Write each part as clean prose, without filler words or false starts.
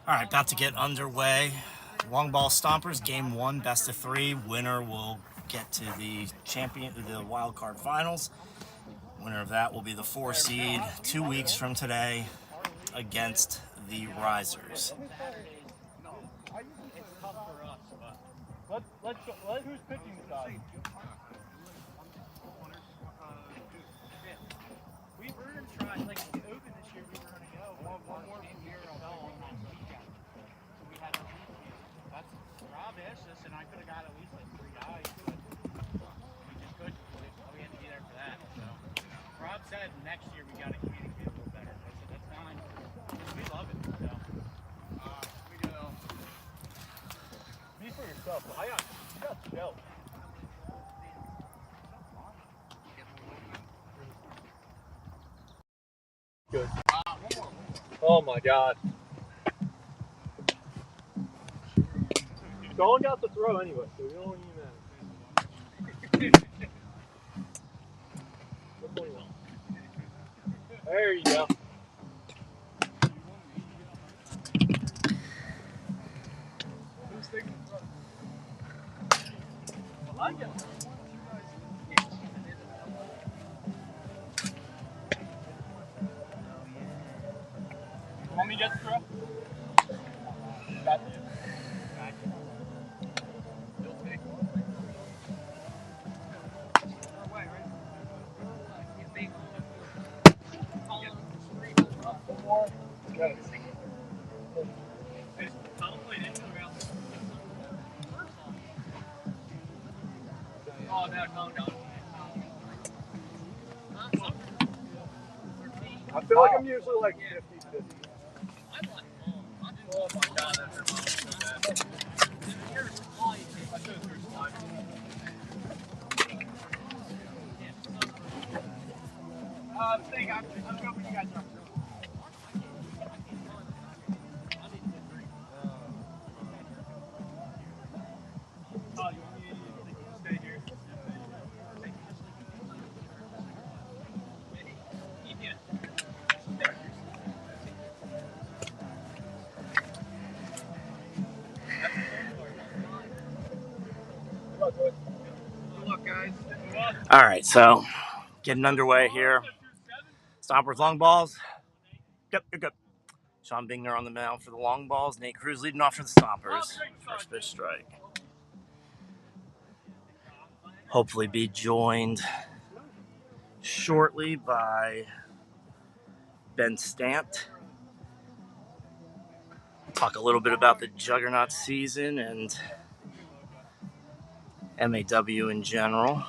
All right, about to get underway. Longballs Stompers, game 1, best of 3. Winner will get to the wild card finals. Winner of that will be the 4 seed 2 weeks from today against the Risers. Who's pitching side? We were going to try, like, the Open this year, we were going to go. One more year fell on that weekend. So we had to leave. That's Rob asked us, and I could have got at least like 3 guys, but we just couldn't. We had to be there for that. So Rob said next year we got to communicate a little better. I said, that's fine. We love it. So we go. Be for yourself. I got Joe. Good. Oh my God. Dawn got the throw anyway, so we don't need that. There you go. Who's taking the throw? Well, I get it. Want me to get the throw? Got it. You'll take one. Oh, no. I feel like I'm usually like 50-50. Oh my God, that's so bad. I should have threw slide. I'm hoping you guys are. Oh, you want me to stay here? Good luck, guys. All right, so getting underway here. Stompers, Longballs. Yep, you're good. Sean Bingner on the mound for the Longballs. Nate Cruz leading off for the Stompers. First pitch strike. Hopefully be joined shortly by Ben Stant. Talk a little bit about the Juggernaut season and MAW in general.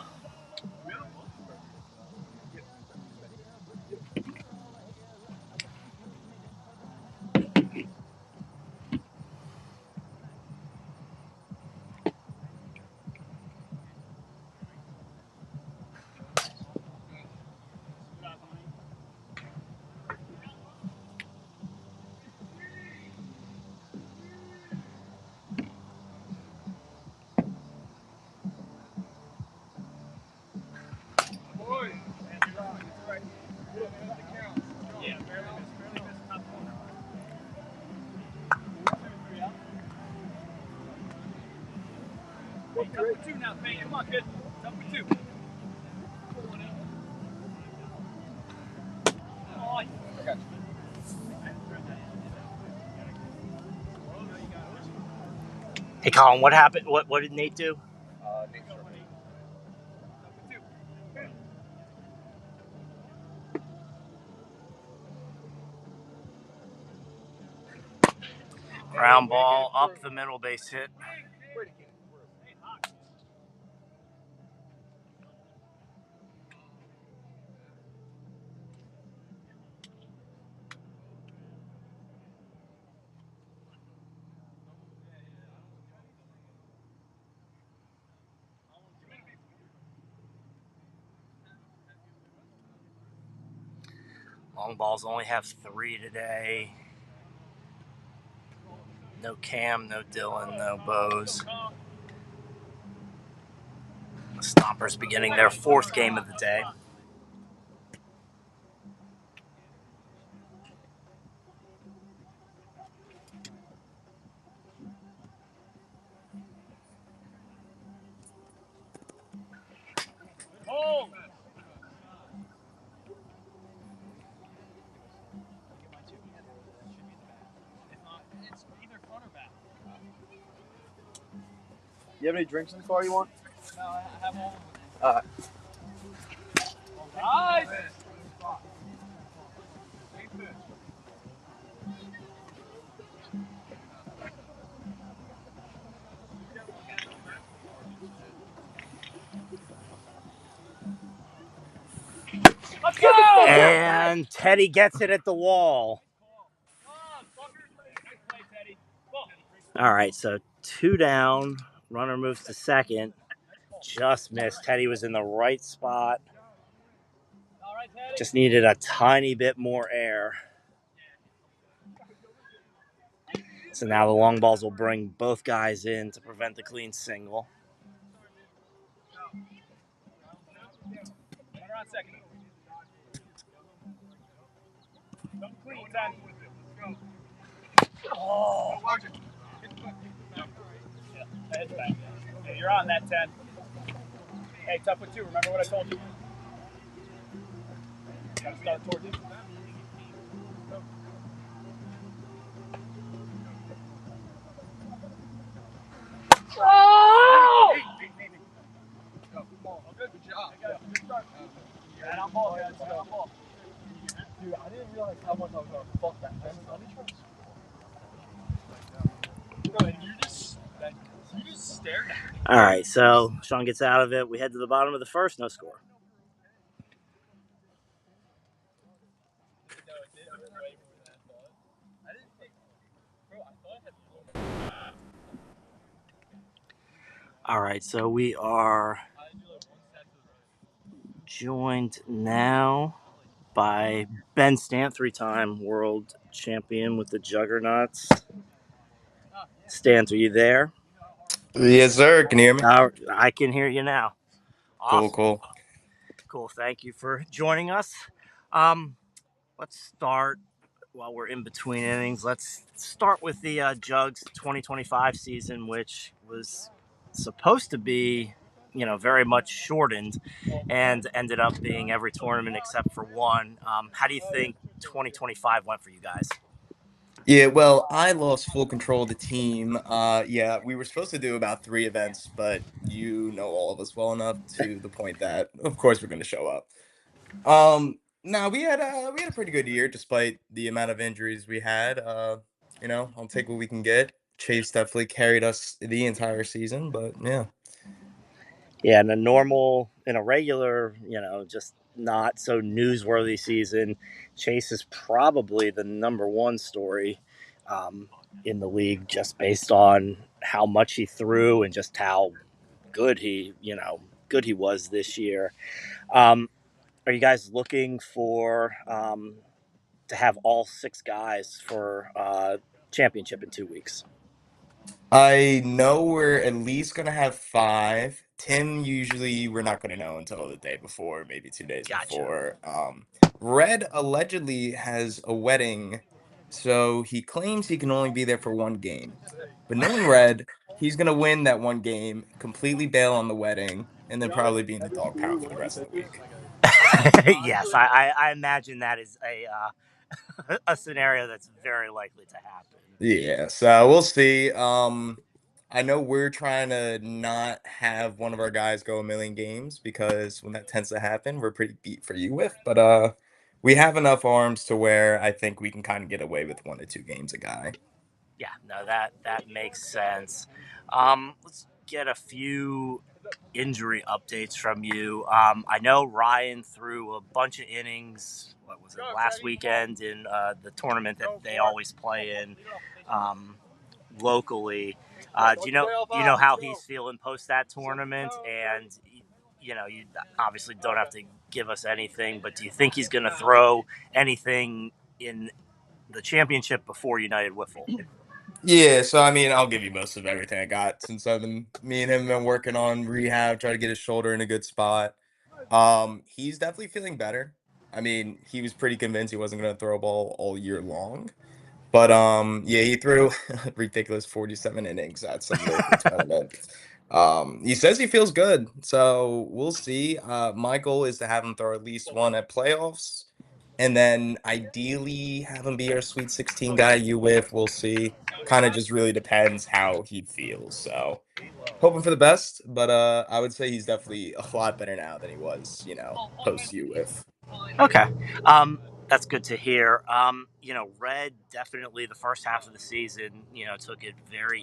Number 2 now, Payne. Come on, kid. Number 2. Oh, okay. Hey, Colin, what happened? What did Nate do? Nate Ground ball up the middle, base hit. Longballs only have 3 today. No Cam, no Dylan, no Bose. The Stompers beginning their 4th game of the day. You have any drinks in the car you want? No, I have all Uh, Nice! Let's go! And Teddy gets it at the wall. Nice play, Teddy. All right, so 2 down. Runner moves to second. Just missed. Teddy was in the right spot. All right, Teddy. Just needed a tiny bit more air. So now the long balls will bring both guys in to prevent the clean single. Runner on second. Come clean, 10. Oh. Yeah, you're on that 10. Hey, tough with 2. Remember what I told you? Gotta start towards it. Oh! Good job. Good start. And on ball, guys. On ball. dude, I didn't realize how much I was going to fuck that fence. Let me try to Bro, and you just stared at me. All right, so Sean gets out of it. We head to the bottom of the first, no score. All right, so we are joined now by Ben Stant, 3-time world champion with the Juggernauts. Stant, are you there? Yes, sir. Can you hear me? I can hear you now. Cool, Awesome. cool. Cool. Thank you for joining us. Um, let's start while we're in between innings. Let's start with the Jugs 2025 season, which was supposed to be, very much shortened and ended up being every tournament except for one. How do you think 2025 went for you guys? Yeah, well, I lost full control of the team. Yeah, we were supposed to do about 3 events, but you know all of us well enough to the point that, of course, we're going to show up. Now we had a pretty good year despite the amount of injuries we had. I'll take what we can get. Chase definitely carried us the entire season, but yeah. Yeah, in a regular, just not so newsworthy season, Chase is probably the number one story um, in the league, just based on how much he threw and just how good good he was this year. Um, are you guys looking for to have all 6 guys for championship in 2 weeks? I know we're at least gonna have 5. Tim, usually we're not gonna know until the day before, maybe 2 days Gotcha. before. Red allegedly has a wedding, so he claims he can only be there for 1 game. But knowing Red, he's gonna win that 1 game, completely bail on the wedding, and then probably be in the dog pound for the rest of the week. Yes, I imagine that is a scenario that's very likely to happen. Yeah, so we'll see. I know we're trying to not have one of our guys go a million games because when that tends to happen, we're pretty beat for you with. But we have enough arms to where I think we can kind of get away with 1 to 2 games a guy. Yeah, no, that makes sense. Let's get a few injury updates from you. I know Ryan threw a bunch of innings. What was it, last weekend in the tournament that they always play in locally? Do you know how he's feeling post that tournament? And you obviously don't have to give us anything, but do you think he's going to throw anything in the championship before United Wiffle? Yeah, so I mean, I'll give you most of everything I got since me and him have been working on rehab, trying to get his shoulder in a good spot. He's definitely feeling better. I mean, he was pretty convinced he wasn't going to throw a ball all year long. But yeah, he threw a ridiculous 47 innings at some local tournament. He says he feels good, so we'll see. My goal is to have him throw at least one at playoffs, and then ideally have him be our Sweet 16 guy. You with, we'll see. Kind of just really depends how he feels. So hoping for the best, but I would say he's definitely a lot better now than he was, post U with. Okay. That's good to hear. Red definitely the first half of the season, took it very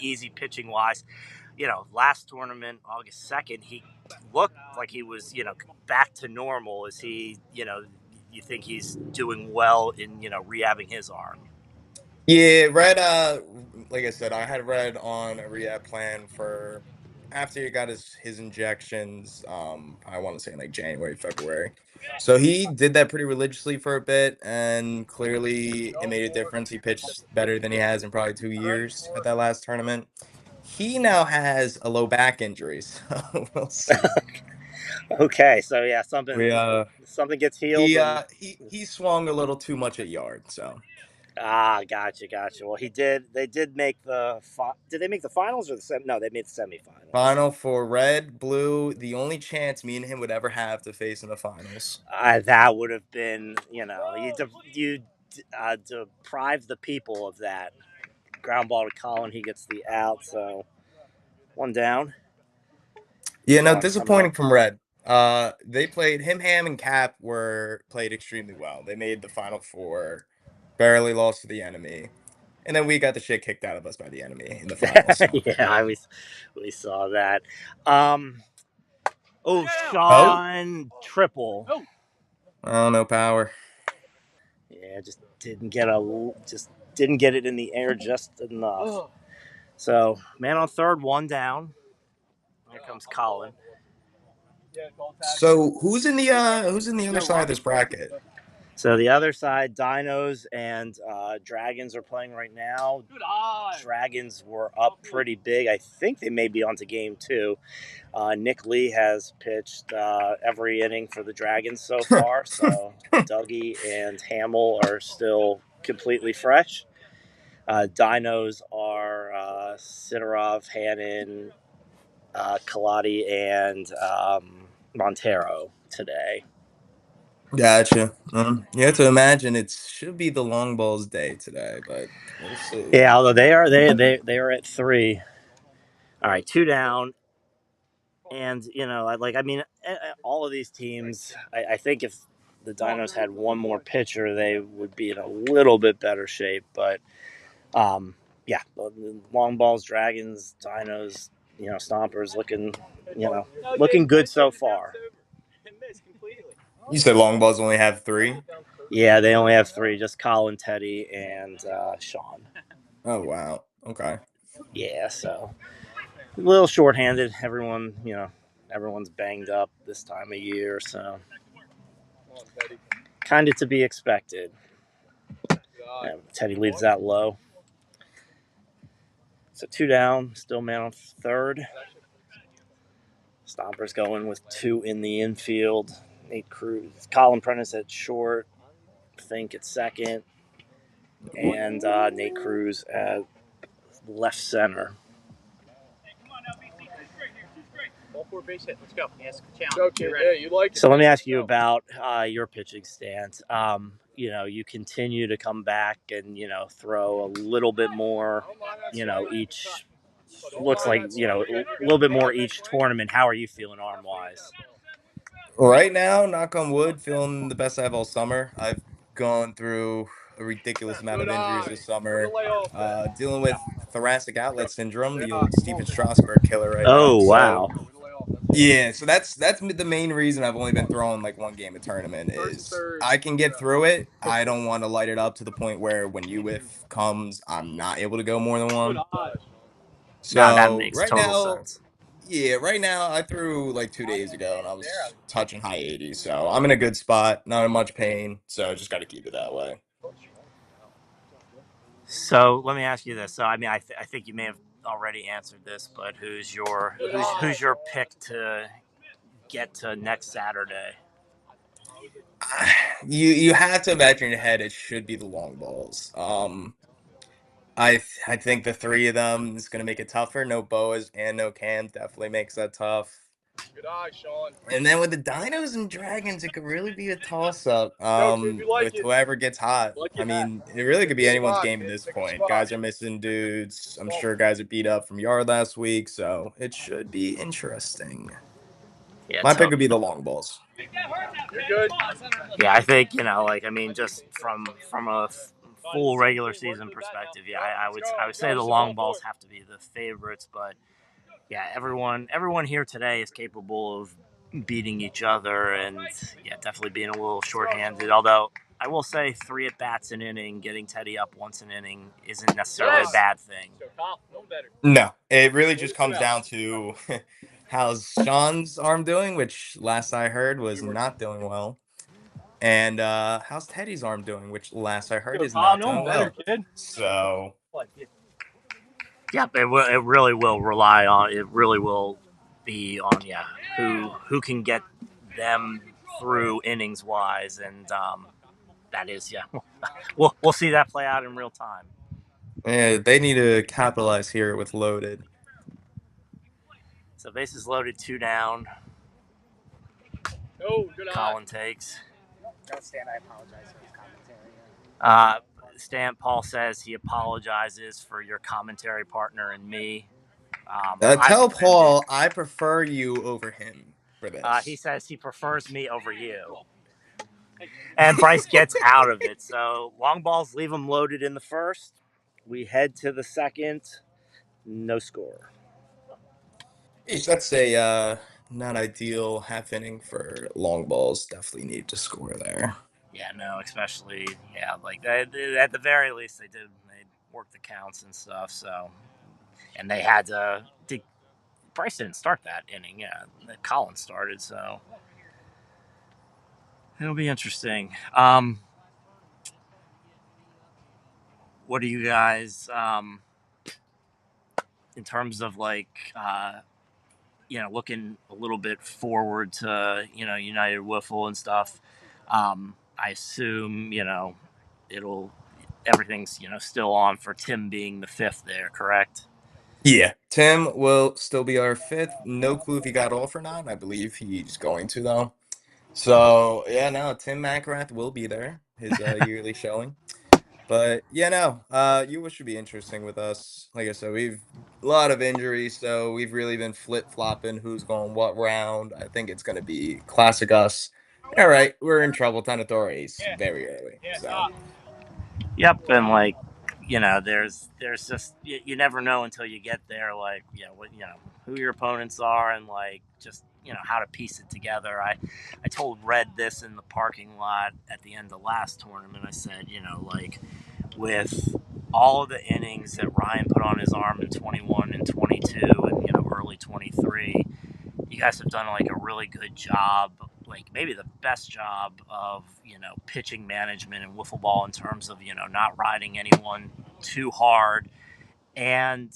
easy pitching wise. Last tournament, August 2nd, he looked like he was, back to normal. Is he, you think he's doing well in, rehabbing his arm? Yeah, Red. Like I said, I had Red on a rehab plan for after he got his injections. I want to say in like January, February. So he did that pretty religiously for a bit, and clearly it made a difference. He pitched better than he has in probably 2 years at that last tournament. He now has a low back injury, so we'll see. Okay, so yeah, We something gets healed, he and he swung a little too much at yard, so. gotcha. Well, he did. They did make the. Did they make the finals or the sem? No, they made the semifinals. Final for red, blue, the only chance me and him would ever have to face in the finals. That would have been, you deprive the people of that ground ball to Colin. He gets the out, so one down. Yeah, no, Sean coming up. disappointing from red. They played him, Ham, and Cap were played extremely well. They made the final four, barely lost to the enemy, and then we got the shit kicked out of us by the enemy in the finals. So. Yeah, we saw that. Um, oh, Oh, Sean triple. I don't know, power. Yeah, just didn't get it in the air just enough. So man on third, one down. Here comes Colin. So who's in the other side of this bracket? So the other side, Dinos and Dragons are playing right now. Dragons were up pretty big. I think they may be on to game two. Nick Lee has pitched every inning for the Dragons so far. So Dougie and Hamill are still completely fresh. Dinos are Sidorov, Hannon, Kaladi, and Montero today. Gotcha. You have to imagine it should be the Longballs day today, but we'll see. Yeah, although they are at three. All right, two down, and all of these teams. I think if the Dinos had one more pitcher, they would be in a little bit better shape. But yeah, long balls, Dragons, Dinos, Stompers looking good so far. You said Longballs only have three? Yeah, they only have three, just Colin, Teddy, and Sean. Oh wow. Okay. Yeah, so a little shorthanded. Everyone's banged up this time of year, so kind of to be expected. Teddy leaves that low. So two down, still man on third. Stompers going with two in the infield. Nate Cruz, Colin Prentice at short, Fink at second, and Nate Cruz at left center. All four base hit. Let's go. Yes, challenge. Okay, yeah, you like it. So let me ask you about your pitching stance. You continue to come back and throw a little bit more. Each looks like a little bit more each tournament. How are you feeling arm wise? Right now, knock on wood, feeling the best I have all summer. I've gone through a ridiculous amount of injuries this summer. Dealing with thoracic outlet syndrome, the old Steven Strasberg killer right now. Oh So wow! yeah, so that's the main reason I've only been throwing like one game a tournament is I can get through it. I don't want to light it up to the point where when UWIF comes, I'm not able to go more than one. Nah, that So makes right total now, sense. yeah, right now I threw like 2 days ago and I was touching high 80s. So I'm in a good spot, not in much pain. So just got to keep it that way. So let me ask you this. So I think you may have already answered this, but who's your pick to get to next Saturday? You have to imagine in your head it should be the long balls. I think the three of them is gonna make it tougher. No Boas and no Cam definitely makes that tough. Good eye, Sean. And then with the Dinos and Dragons, it could really be a toss-up Coach, if you like with it, whoever gets hot. like I your hat. mean, it really could be Pick a anyone's spot, game at kid. this Pick a point. spot. Guys are missing dudes. I'm sure guys are beat up from Yard last week, so it should be interesting. Yeah, My pick would be the Longballs. You're good. Yeah, I think just from a full regular season perspective, yeah, I would say the Long Balls have to be the favorites, but yeah, everyone here today is capable of beating each other, and yeah, definitely being a little shorthanded. Although I will say 3 at bats an inning, getting Teddy up once an inning isn't necessarily a bad thing. No, it really just comes down to how's Sean's arm doing, which last I heard was not doing well. And how's Teddy's arm doing, which last I heard is not doing well. So Yep, it really will rely on it. Really will be on who can get them through innings wise, and that is we'll see that play out in real time. yeah, they need to capitalize here with loaded. So bases loaded, 2 down. Oh, good eye. Colin takes. Don't stand. I apologize for his commentary. Stan Paul says he apologizes for your commentary partner and me. Tell Paul I prefer you over him for He this. says he prefers me over you. And Bryce gets out of it. So long balls leave him loaded in the first. We head to the second. No score. That's a not ideal half inning for long balls. Definitely need to score there. Yeah, no, especially like at the very least they work the counts and stuff. So and they had to. Bryce didn't start that inning. Yeah, Colin started. So it'll be interesting. What do you guys in terms of like looking a little bit forward to United Wiffle and stuff? I assume it'll everything's still on for Tim being the 5th there, correct? Yeah, Tim will still be our 5th. No clue if he got off or not. I believe he's going to though. So yeah, no, Tim McGrath will be there. His yearly showing. But yeah, no, you should be interesting with us. Like I said, we've a lot of injuries, so we've really been flip flopping who's going what round. I think it's gonna be classic us. All right, we're in trouble. Time to throw our ace very early. So Yep, and like there's just you never know until you get there, like what who your opponents are, and like just how to piece it together. I told Red this in the parking lot at the end of last tournament. I said like with all of the innings that Ryan put on his arm in 21 and 22 and early 23, you guys have done like a really good job, like maybe the best job of pitching management and wiffle ball in terms of not riding anyone too hard, and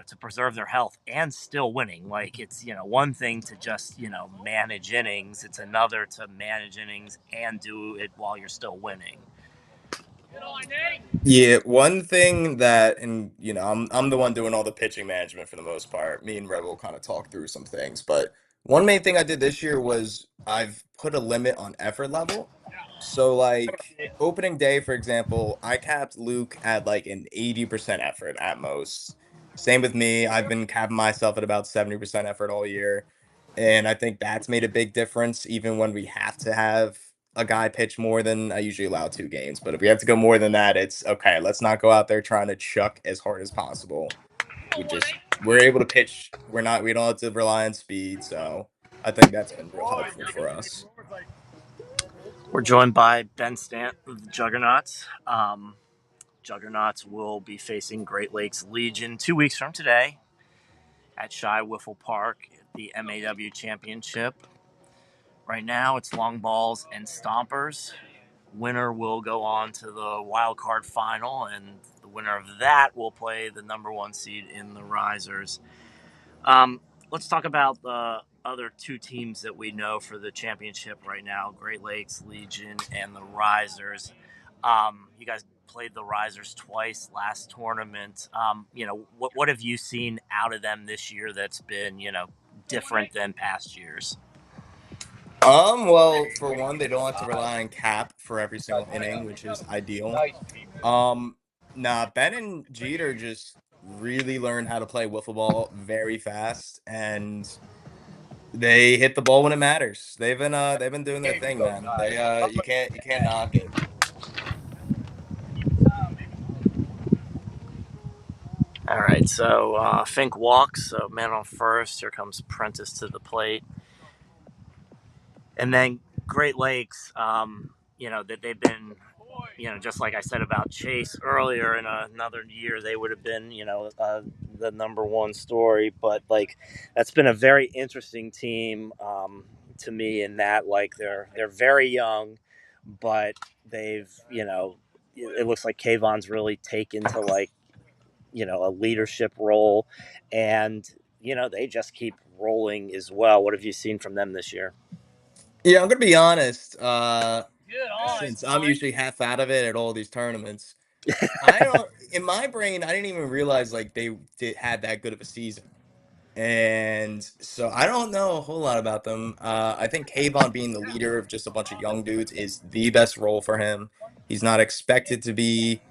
to preserve their health and still winning. Like it's one thing to just manage innings, it's another to manage innings and do it while you're still winning. yeah, one thing that, and I'm the one doing all the pitching management for the most part. Me and Red will kind of talk through some things, but one main thing I did this year was I've put a limit on effort level. So like opening day, for example, I capped Luke at like an 80% effort at most. Same with me. I've been capping myself at about 70% effort all year. And I think that's made a big difference, even when we have to have a guy pitch more than I usually allow 2 games. But if we have to go more than that, it's okay. Let's not go out there trying to chuck as hard as possible. We're able to pitch. We don't have to rely on speed. So I think that's been real helpful for us. We're joined by Ben Stant of the Juggernauts. Juggernauts will be facing Great Lakes Legion 2 weeks from today at Shy Wiffle Park at the MAW Championship. Right now, it's Longballs and Stompers. Winner will go on to the wild card final, and the winner of that will play the number 1 seed in the Risers. Let's talk about the other 2 teams that we know for the championship right now: Great Lakes Legion and the Risers. You guys played the Risers twice last tournament. What have you seen out of them this year that's been different than past years? Well, for one, they don't have to rely on Cap for every single inning, which is ideal. Um, Ben and Jeter just really learned how to play wiffle ball very fast, and they hit the ball when it matters. They've been doing their thing, man. You can't knock it. All right, so Fink walks, so man on first. Here comes Prentice to the plate. And then Great Lakes, that they've been, just like I said about Chase earlier, in another year they would have been, the number one story. But like, that's been a very interesting team to me in that like they're very young, but they've, it looks like Kayvon's really taken to like, a leadership role, and they just keep rolling as well. What have you seen from them this year? Yeah, I'm gonna be honest. Since I'm usually half out of it at all these tournaments, I don't. In my brain, I didn't even realize like had that good of a season. And so I don't know a whole lot about them. I think Kayvon being the leader of just a bunch of young dudes is the best role for him. He's not expected to be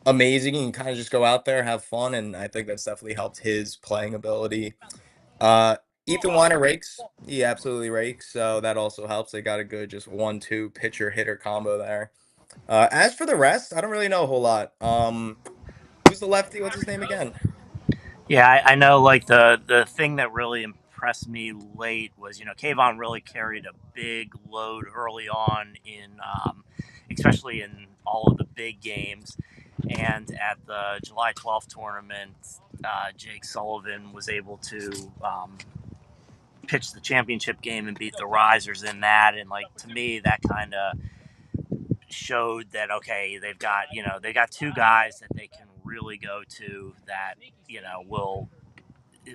amazing. He can kind of just go out there, have fun, and I think that's definitely helped his playing ability. Uh, Ethan Weiner rakes. He absolutely rakes, so that also helps. They got a good just 1-2 pitcher hitter combo there. As for the rest, I don't really know a whole lot. Who's the lefty? What's his name again? Yeah, I know. Like the thing that really impressed me late was Kayvon really carried a big load early on in, especially in all of the big games, and at the July 12th tournament, Jake Sullivan was able to pitch the championship game and beat the Risers in that, and like to me that kind of showed that okay, they got two guys that they can really go to that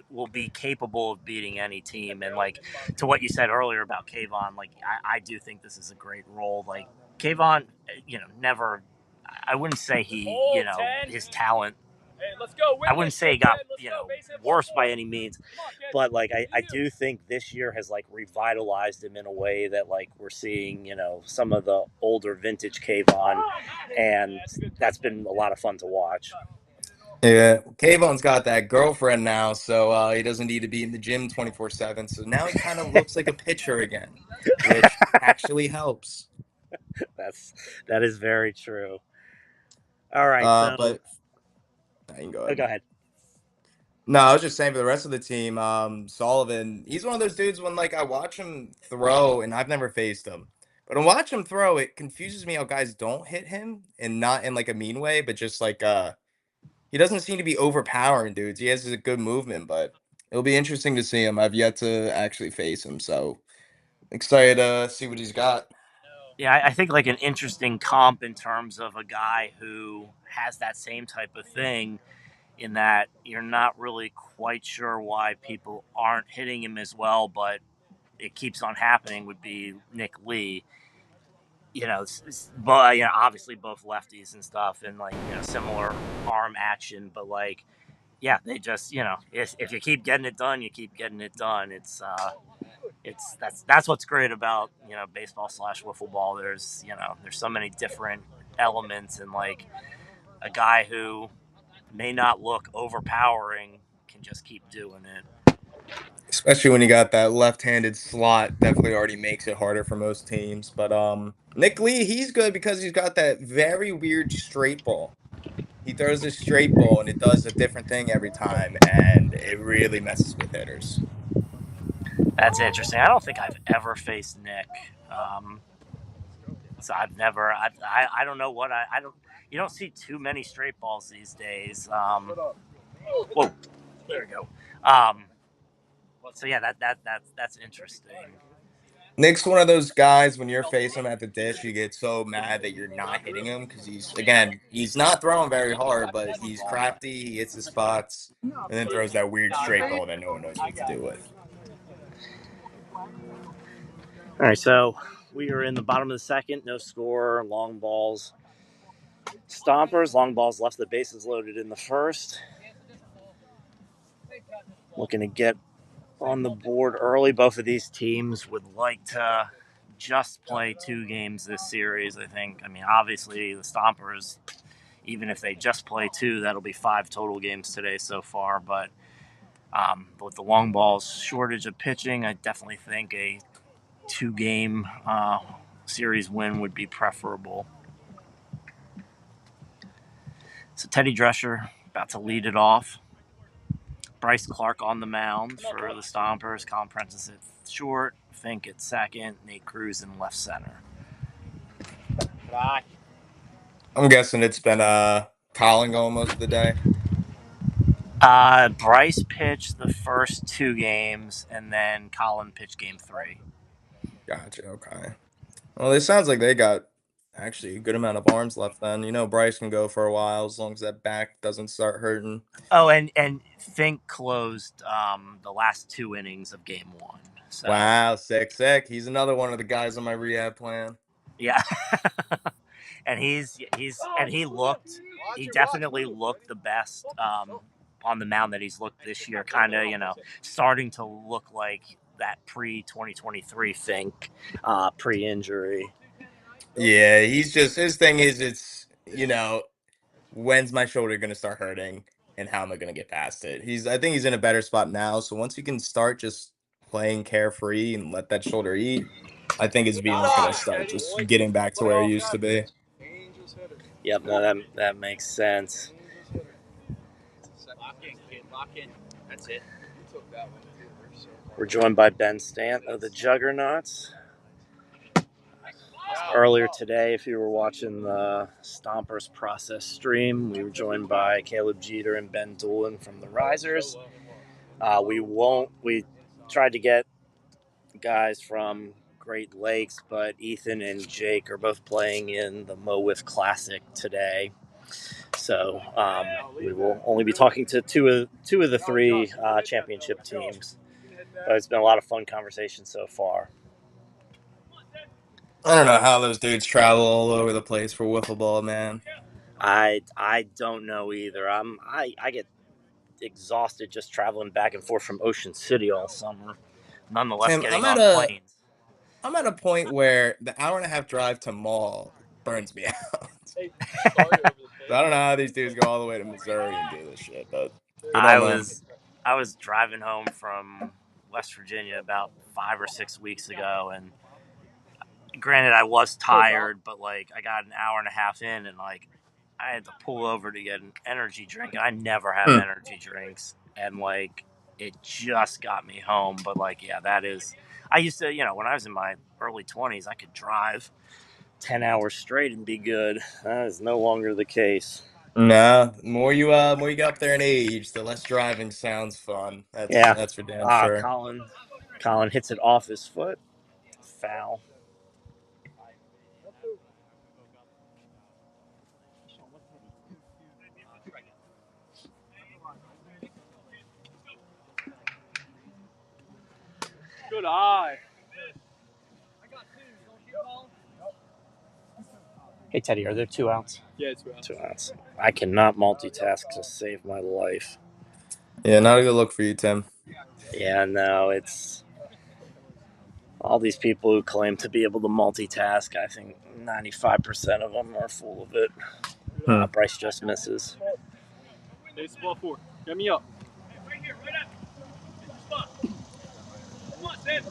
will be capable of beating any team. And like to what you said earlier about Kayvon, like I do think this is a great role. Like Kayvon, never. I wouldn't say his talent. I wouldn't say he got worse by any means, but like I do think this year has like revitalized him in a way that like we're seeing some of the older vintage Kayvon, and that's been a lot of fun to watch. Yeah, Kayvon's got that girlfriend now, so he doesn't need to be in the gym 24/7. So now he kind of looks like a pitcher again, which actually helps. That is very true. All right, so But you can go go ahead. ahead. No, I was just saying for the rest of the team, Sullivan, he's one of those dudes when like I watch him throw, and I've never faced him, but when I watch him throw, it confuses me how guys don't hit him, and not in like a mean way, but just like he doesn't seem to be overpowering dudes. He has a good movement, but it'll be interesting to see him. I've yet to actually face him, so excited to see what he's got. Yeah, I think like an interesting comp in terms of a guy who has that same type of thing, in that you're not really quite sure why people aren't hitting him as well, but it keeps on happening, would be Nick Lee. But obviously both lefties and stuff, and like similar arm action, but like they just if you keep getting it done, you keep getting it done. That's what's great about baseball slash wiffle ball. There's so many different elements, and like a guy who may not look overpowering can just keep doing it. Especially when you got that left-handed slot, definitely already makes it harder for most teams. But Nick Lee, he's good because he's got that very weird straight ball. He throws a straight ball and it does a different thing every time, and it really messes with hitters. That's interesting. I don't think I've ever faced Nick. So I've never. I don't know what I don't. You don't see too many straight balls these days. Whoa, there we go. So yeah, that's interesting. Nick's one of those guys when you're facing him at the dish, you get so mad that you're not hitting him because he's not throwing very hard, but he's crafty. He hits the spots and then throws that weird straight ball that no one knows what to do with. All right, so we are in the bottom of the second. No score. Long balls. Stompers. Long balls left the bases loaded in the first. Looking to get on the board early. Both of these teams would like to just play 2 games this series, I think. I mean, obviously, the Stompers, even if they just play 2, that'll be 5 total games today so far. But with the Longballs' shortage of pitching, I definitely think a 2-game series win would be preferable. So Teddy Drescher about to lead it off. Bryce Clark on the mound for the Stompers. Colin Prentice at short. Fink at second. Nate Cruz in left center. Bye. I'm guessing it's been Colin going most of the day. Bryce pitched the first 2 games, and then Colin pitched game 3. Gotcha. Okay. Well, it sounds like they got actually a good amount of arms left. Then Bryce can go for a while as long as that back doesn't start hurting. Oh, and Fink closed the last 2 innings of game 1. So Wow, sick. He's another one of the guys on my rehab plan. yeah. And he definitely looked the best on the mound that he's looked this year. Kind of, starting to look like that pre-2023 Fink, pre-injury. Yeah, he's just his thing is it's when's my shoulder gonna start hurting and how am I gonna get past it? I think he's in a better spot now. So once he can start just playing carefree and let that shoulder eat, I think his beam is gonna start just getting back to where it used to be. Yep, no, that makes sense. Lock in, kid. Lock in. That's it. We're joined by Ben Stant of the Juggernauts. Earlier today, if you were watching the Stompers process stream, we were joined by Caleb Jeter and Ben Doolin from the Risers. We tried to get guys from Great Lakes, but Ethan and Jake are both playing in the Mowif Classic today. So we will only be talking to two of the 3 championship teams. But it's been a lot of fun conversation so far. I don't know how those dudes travel all over the place for wiffle ball, man. I don't know either. I get exhausted just traveling back and forth from Ocean City all summer. Nonetheless, Tim, getting on planes. I'm at a point where the hour and a half drive to Mall burns me out. Hey, sorry over the So I don't know how these dudes go all the way to Missouri and do this shit, but good I on them. was driving home from West Virginia about 5 or 6 weeks ago, and granted I was tired, but like I got an hour and a half in, and like I had to pull over to get an energy drink, and I never have energy drinks, and like it just got me home. But like, yeah, that is. I used to, when I was in my early 20s, I could drive 10 hours straight and be good. That is no longer the case. No, more you get up there in age, the less driving sounds fun. That's for damn sure. Colin hits it off his foot. Foul. Good eye. Hey Teddy, are there 2 outs? Yeah, it's right. 2 outs. I cannot multitask to save my life. Yeah, not a good look for you, Tim. Yeah, no, it's all these people who claim to be able to multitask. I think 95% of them are full of it. Bryce just misses. Hey, spot 4. Get me up. Right here, right up. Get your spot. Come on, Sam.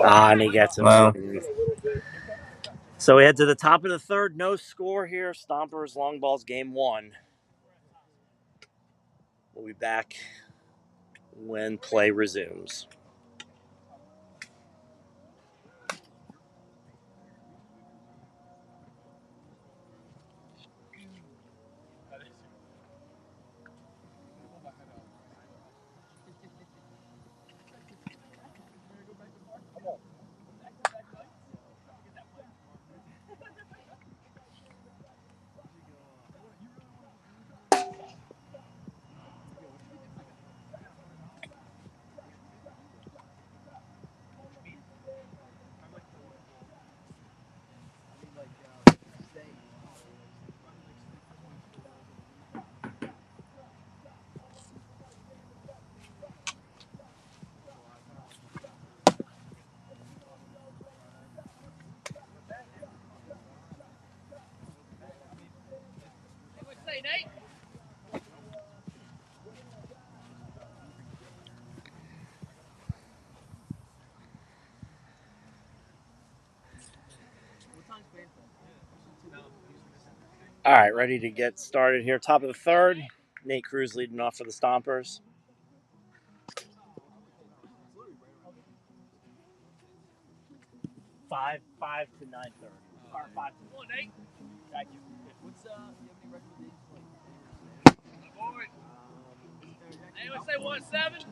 And he gets him. Wow. So we head to the top of the 3rd. No score here. Stompers, Longballs, game 1. We'll be back when play resumes. All right, ready to get started here. Top of the third. Nate Cruz leading off for the Stompers. 5 to 9:30. Or 5 to 1. Thank you. What's you have any recommendations Hey, let's say 1-7.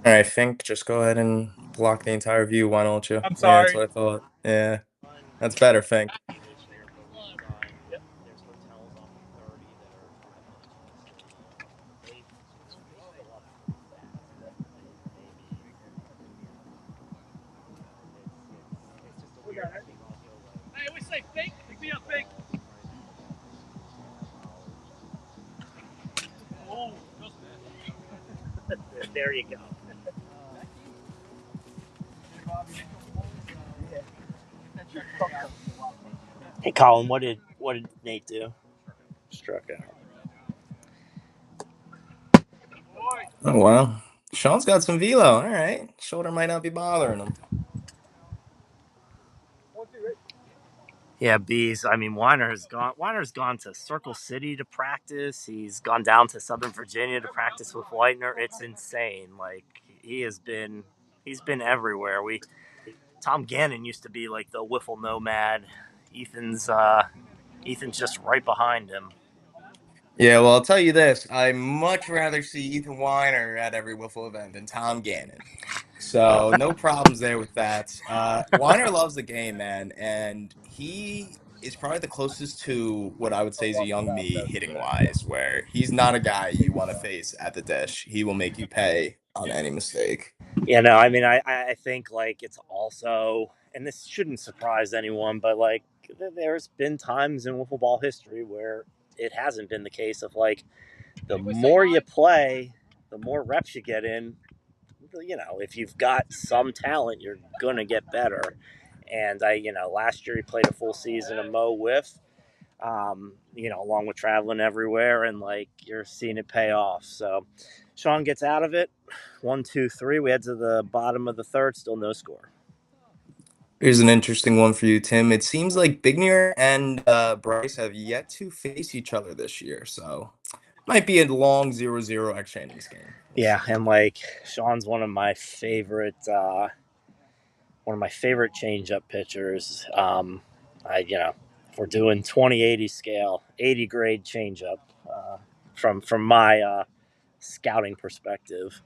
I think just go ahead and block the entire view. Why don't you? I'm Yeah, that's sorry. what I thought. Yeah, that's better, Fink. Hey, we say fake. Pick me up, fake. Oh, There you go. Hey, Colin, what did Nate do? Struck out. Oh wow, Sean's got some velo. All right, shoulder might not be bothering him. Yeah, bees. I mean, Weiner's gone. Weiner's gone to Circle City to practice. He's gone down to Southern Virginia to practice with Leitner. It's insane. Like he's been everywhere. Tom Gannon used to be like the wiffle nomad. Ethan's just right behind him. Yeah, well, I'll tell you this: I much rather see Ethan Weiner at every wiffle event than Tom Gannon. So no problems there with that. Weiner loves the game, man, and he is probably the closest to what I would say is a young me hitting wise, where he's not a guy you want to face at the dish. He will make you pay on any mistake. Yeah, no, I mean, I think like it's also, and this shouldn't surprise anyone, but like there's been times in wiffle ball history where it hasn't been the case of like the more you play, the more reps you get in. You know, if you've got some talent, you're gonna get better. And last year he played a full season of Mo Whiff, along with traveling everywhere, and like you're seeing it pay off. So Sean gets out of it. 1, 2, 3. We head to the bottom of the third, still no score. Here's an interesting one for you, Tim. It seems like Bignier and Bryce have yet to face each other this year, so might be a long 0-0 extra innings game. We'll Yeah, see. and like Sean's one of my favorite change-up pitchers. If we're doing 20-80 scale, 80 grade change-up from my scouting perspective.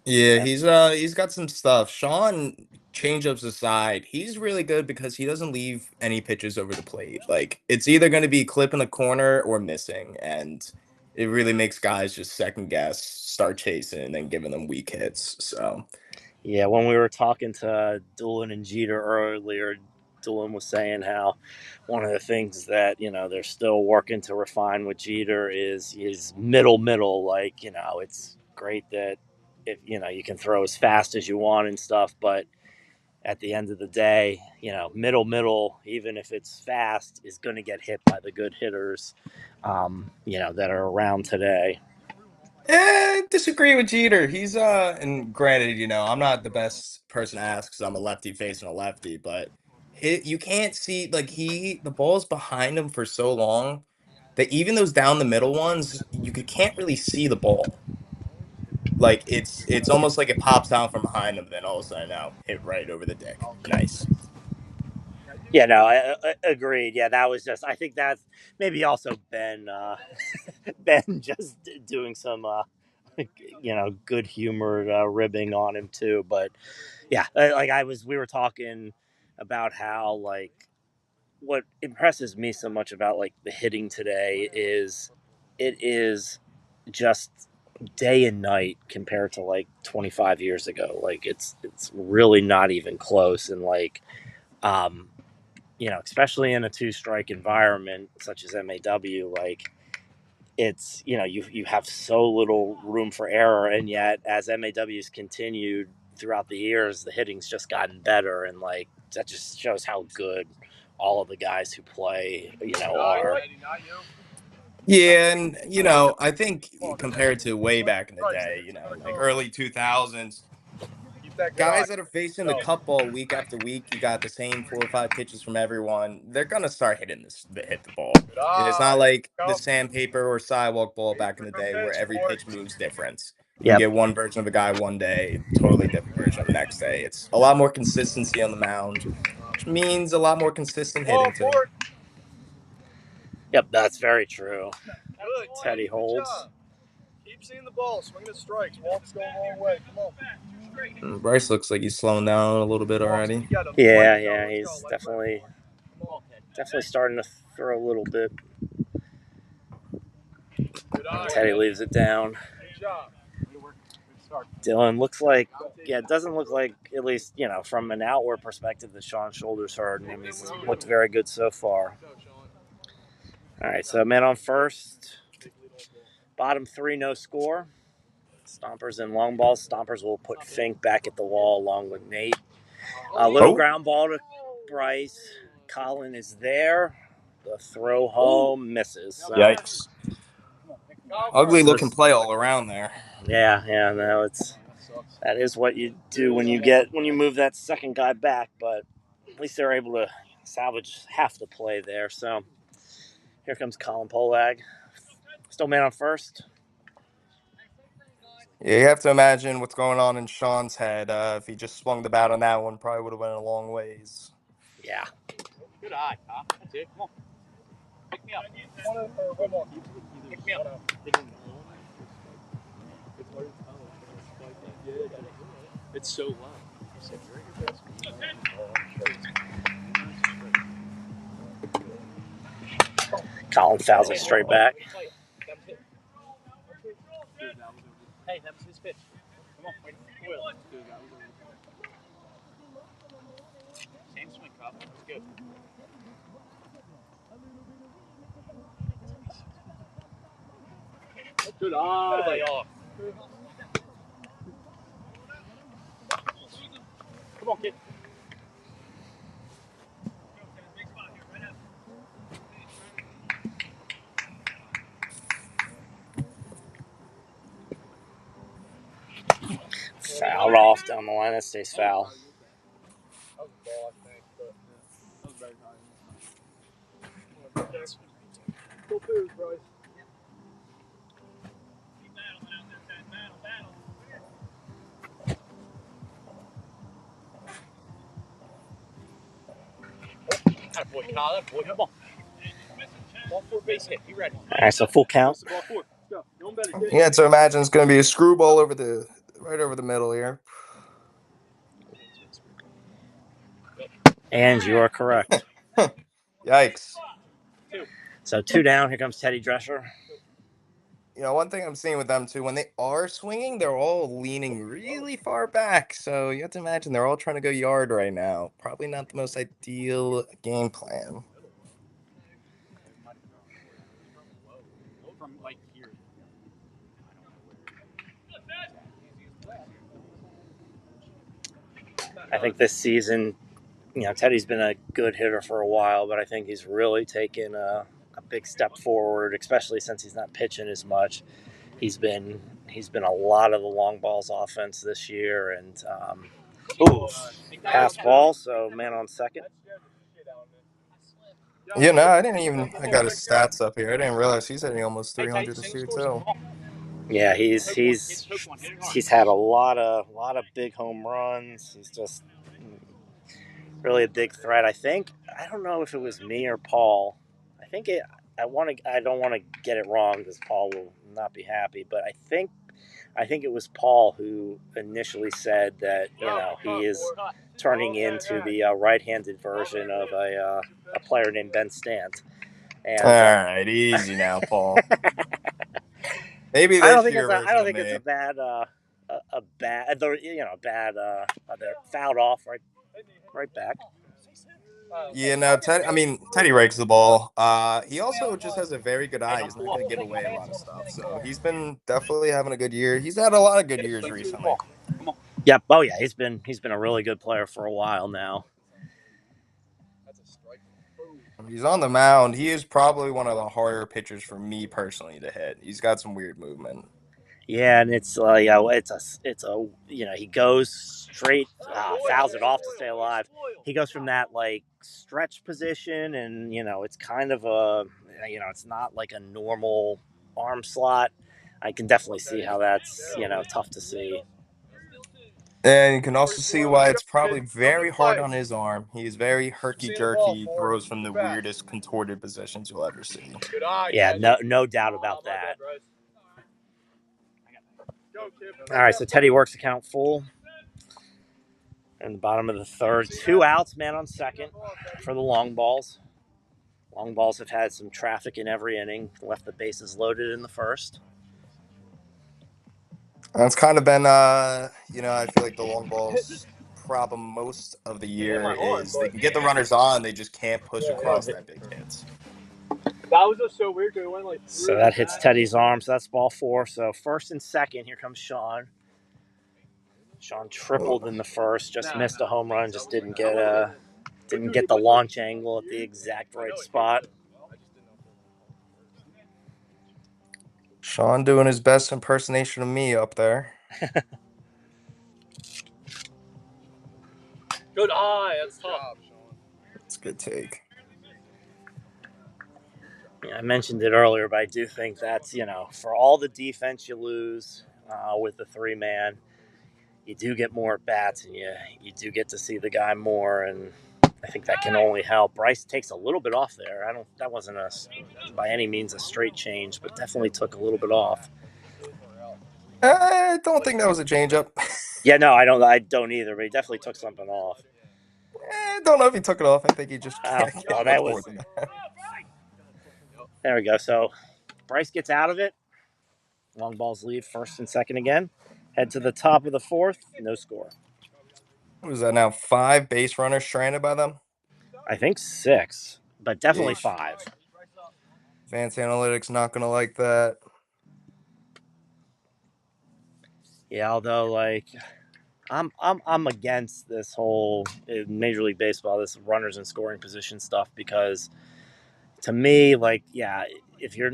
Yeah, And he's got some stuff. Sean, changeups aside, he's really good because he doesn't leave any pitches over the plate. Like it's either going to be clip in the corner or missing, and it really makes guys just second guess, start chasing, and then giving them weak hits. So yeah, when we were talking to Doolin and Jeter earlier, Doolin was saying how one of the things that they're still working to refine with Jeter is middle. Like it's great that if you can throw as fast as you want and stuff, but at the end of the day, middle, even if it's fast, is going to get hit by the good hitters, that are around today. disagree with Jeter. He's and granted, I'm not the best person to ask because I'm a lefty facing a lefty, but you can't see like the ball's behind him for so long that even those down the middle ones, can't really see the ball. Like it's almost like it pops out from behind him, then all of a sudden now hit right over the dick. Nice. Yeah, no, I agreed. Yeah, that was just. I think that's maybe also Ben. Ben just doing some, good humored ribbing on him too. But yeah, we were talking about how like what impresses me so much about like the hitting today is it is just day and night compared to like 25 years ago. Like it's really not even close. And like um especially in a two strike environment such as MAW, like you have so little room for error, and yet as MAW's continued throughout the years, the hitting's just gotten better, and like that just shows how good all of the guys who play, are. Yeah, and I think compared to way back in the day, like early 2000s, guys that are facing the cup ball week after week, you got the same 4 or 5 pitches from everyone. They're gonna start hit the ball. It's not like the sandpaper or sidewalk ball back in the day where every pitch moves different. You can Yep. get one version of a guy one day, totally different version of the next day. It's a lot more consistency on the mound, which means a lot more consistent hitting too. Yep, that's very true. Good. Teddy Good holds. job. Keep seeing the ball. Swinging at strikes. Walks going a long way. Come on. Bryce looks like he's slowing down a little bit already. Yeah, he's definitely starting to throw a little bit. Teddy leaves it down. Good job. Dylan looks like, it doesn't look like, at least, from an outward perspective, that Sean's shoulder's hurting him. He's looked very good so far. All right, so man on first. Bottom three, no score. Stompers and Longballs. Stompers will put Fink back at the wall along with Nate. A little ground ball to Bryce. Colin is there. The throw home misses. So. Yikes. Ugly looking play all around there. Yeah, no, that is what you do when you move that second guy back, but at least they're able to salvage half the play there. So here comes Colin Polag. Still man on first. Yeah, you have to imagine what's going on in Sean's head. If he just swung the bat on that one, probably would have went a long ways. Yeah. Good eye, Tom. That's it. Come on. Pick me up. Pick me up. It's so low. Colin fouls it straight back. Hey, that was his pitch. Come on, wait. Same swing, Cup. That was good. Good eye. Come on, kid. Fouled off down the line. That stays foul. Boy, Colin. Boy, come on. Ball four base hit. Be ready. All right, so full count. Ball four. Go. No better. Yeah, so imagine it's going to be a screwball right over the middle here. And you are correct. Yikes. So 2 down. Here comes Teddy Drescher. One thing I'm seeing with them too, when they are swinging, they're all leaning really far back. So you have to imagine they're all trying to go yard right now. Probably not the most ideal game plan. From like here. I think this season, Teddy's been a good hitter for a while, but I think he's really taken a big step forward, especially since he's not pitching as much. He's been a lot of the long balls offense this year, and pass ball, so man on second. I I got his stats up here. I didn't realize he's hitting almost 300 this year too. Yeah, he's had a lot of big home runs. He's just really a big threat. I don't know if it was me or Paul. I don't want to get it wrong because Paul will not be happy, but I think it was Paul who initially said that he is turning into the right-handed version of a player named Ben Stant. And, all right, easy now, Paul. Maybe this year. I don't think it's a bad they're fouled off right back. Yeah, no, Teddy rakes the ball. He also just has a very good eye. He's not going to give away a lot of stuff. So he's been definitely having a good year. He's had a lot of good years recently. Yep. Oh yeah, he's been a really good player for a while now. That's a strike. Boom. He's on the mound. He is probably one of the harder pitchers for me personally to hit. He's got some weird movement. Yeah, and it's it's a he goes straight, fouls it off to stay alive. He goes from that like stretch position, and it's kind of a it's not like a normal arm slot. I can definitely see how that's tough to see. And you can also see why it's probably very hard on his arm. He's very herky-jerky, throws from the weirdest contorted positions you'll ever see. Good eye. Yeah, no doubt about that. All right, so Teddy works account full. And the bottom of the third, 2 outs, man on second for the Longballs. Longballs have had some traffic in every inning, left the bases loaded in the first. That's kind of been, I feel like the long balls problem most of the year is they can get the runners on, they just can't push across that big hits. That was just so weird because it went like. So that hits Teddy's arm. So that's ball 4. So first and second, here comes Sean. Sean tripled in the first, just missed a home run, just didn't get the launch angle at the exact right spot. Sean doing his best impersonation of me up there. Good eye. That's tough. It's a good take. Yeah, I mentioned it earlier, but I do think that's, for all the defense you lose with the 3-man, you do get more at bats, and you do get to see the guy more, and I think that can only help. Bryce takes a little bit off there. That wasn't by any means a straight change, but definitely took a little bit off. I don't think that was a changeup. Yeah, no, I don't either, but he definitely took something off. I don't know if he took it off. I think he just can't get much that more was. than that. There we go. So Bryce gets out of it. Long balls leave first and second again. Head to the top of the fourth. No score. What is that now? 5 base runners stranded by them? I think 6, but definitely Yeesh. 5. Advanced analytics not gonna like that. Yeah, although I'm against this whole Major League Baseball, this runners in scoring position stuff, because to me, if you're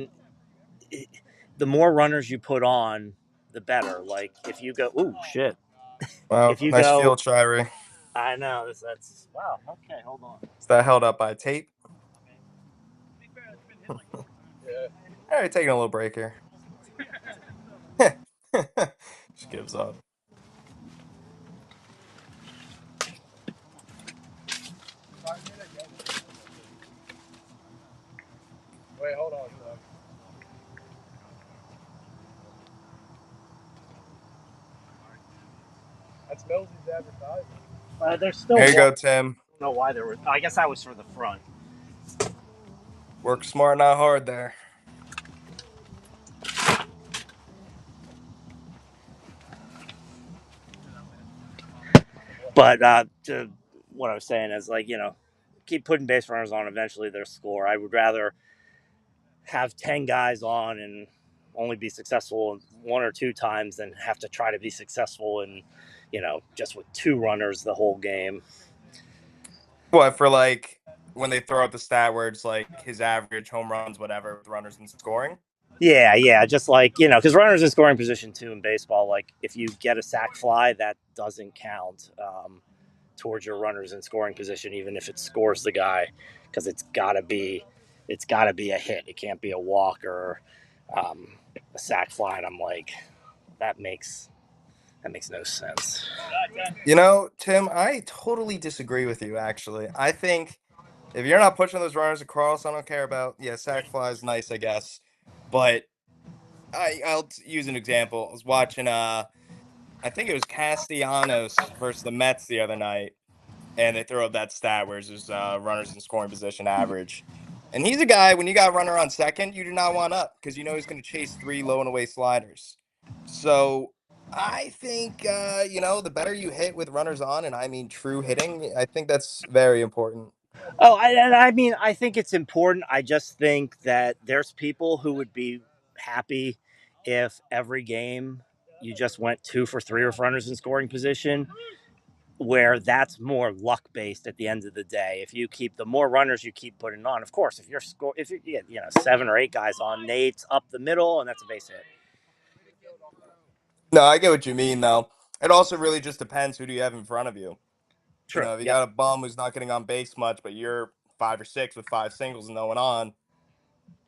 the more runners you put on, the better. Like if you go, ooh shit, Wow, if you nice go, field try, Ray. I know that's wow. Okay, hold on. Is that held up by tape? All right, taking a little break here. Just gives up. Wait, hold on. That's Millsy's advertising. There's still. There you go, Tim. I don't know why there were. I guess that was for the front. Work smart, not hard there. But what I was saying is, keep putting base runners on. Eventually, their score. I would rather have 10 guys on and only be successful 1 or 2 times than have to try to be successful in, just with 2 runners the whole game. What, for like when they throw out the stat where it's like his average home runs, whatever, with runners in scoring? Yeah, just because runners in scoring position too in baseball, like if you get a sac fly, that doesn't count towards your runners in scoring position, even if it scores the guy, because it's gotta be a hit. It can't be a walk or a sac fly. And I'm like, that makes no sense. Tim, I totally disagree with you, actually. I think if you're not pushing those runners across, I don't care about, sack fly is nice, I guess. But I'll use an example. I was watching, I think it was Castellanos versus the Mets the other night, and they throw up that stat where it's just runners in scoring position average. And he's a guy, when you got a runner on second, you do not want up because he's going to chase 3 low and away sliders. So I think, the better you hit with runners on, and I mean true hitting, I think that's very important. Oh, I mean, I think it's important. I just think that there's people who would be happy if every game, you just went 2 for 3 with runners in scoring position, where that's more luck based at the end of the day. If you keep the more runners you keep putting on, of course, if you get 7 or 8 guys on, Nate's up the middle and that's a base hit. No, I get what you mean though. It also really just depends who do you have in front of you. You True. know, if you Yep. got a bum who's not getting on base much, but you're 5 or 6 with 5 singles and no one on,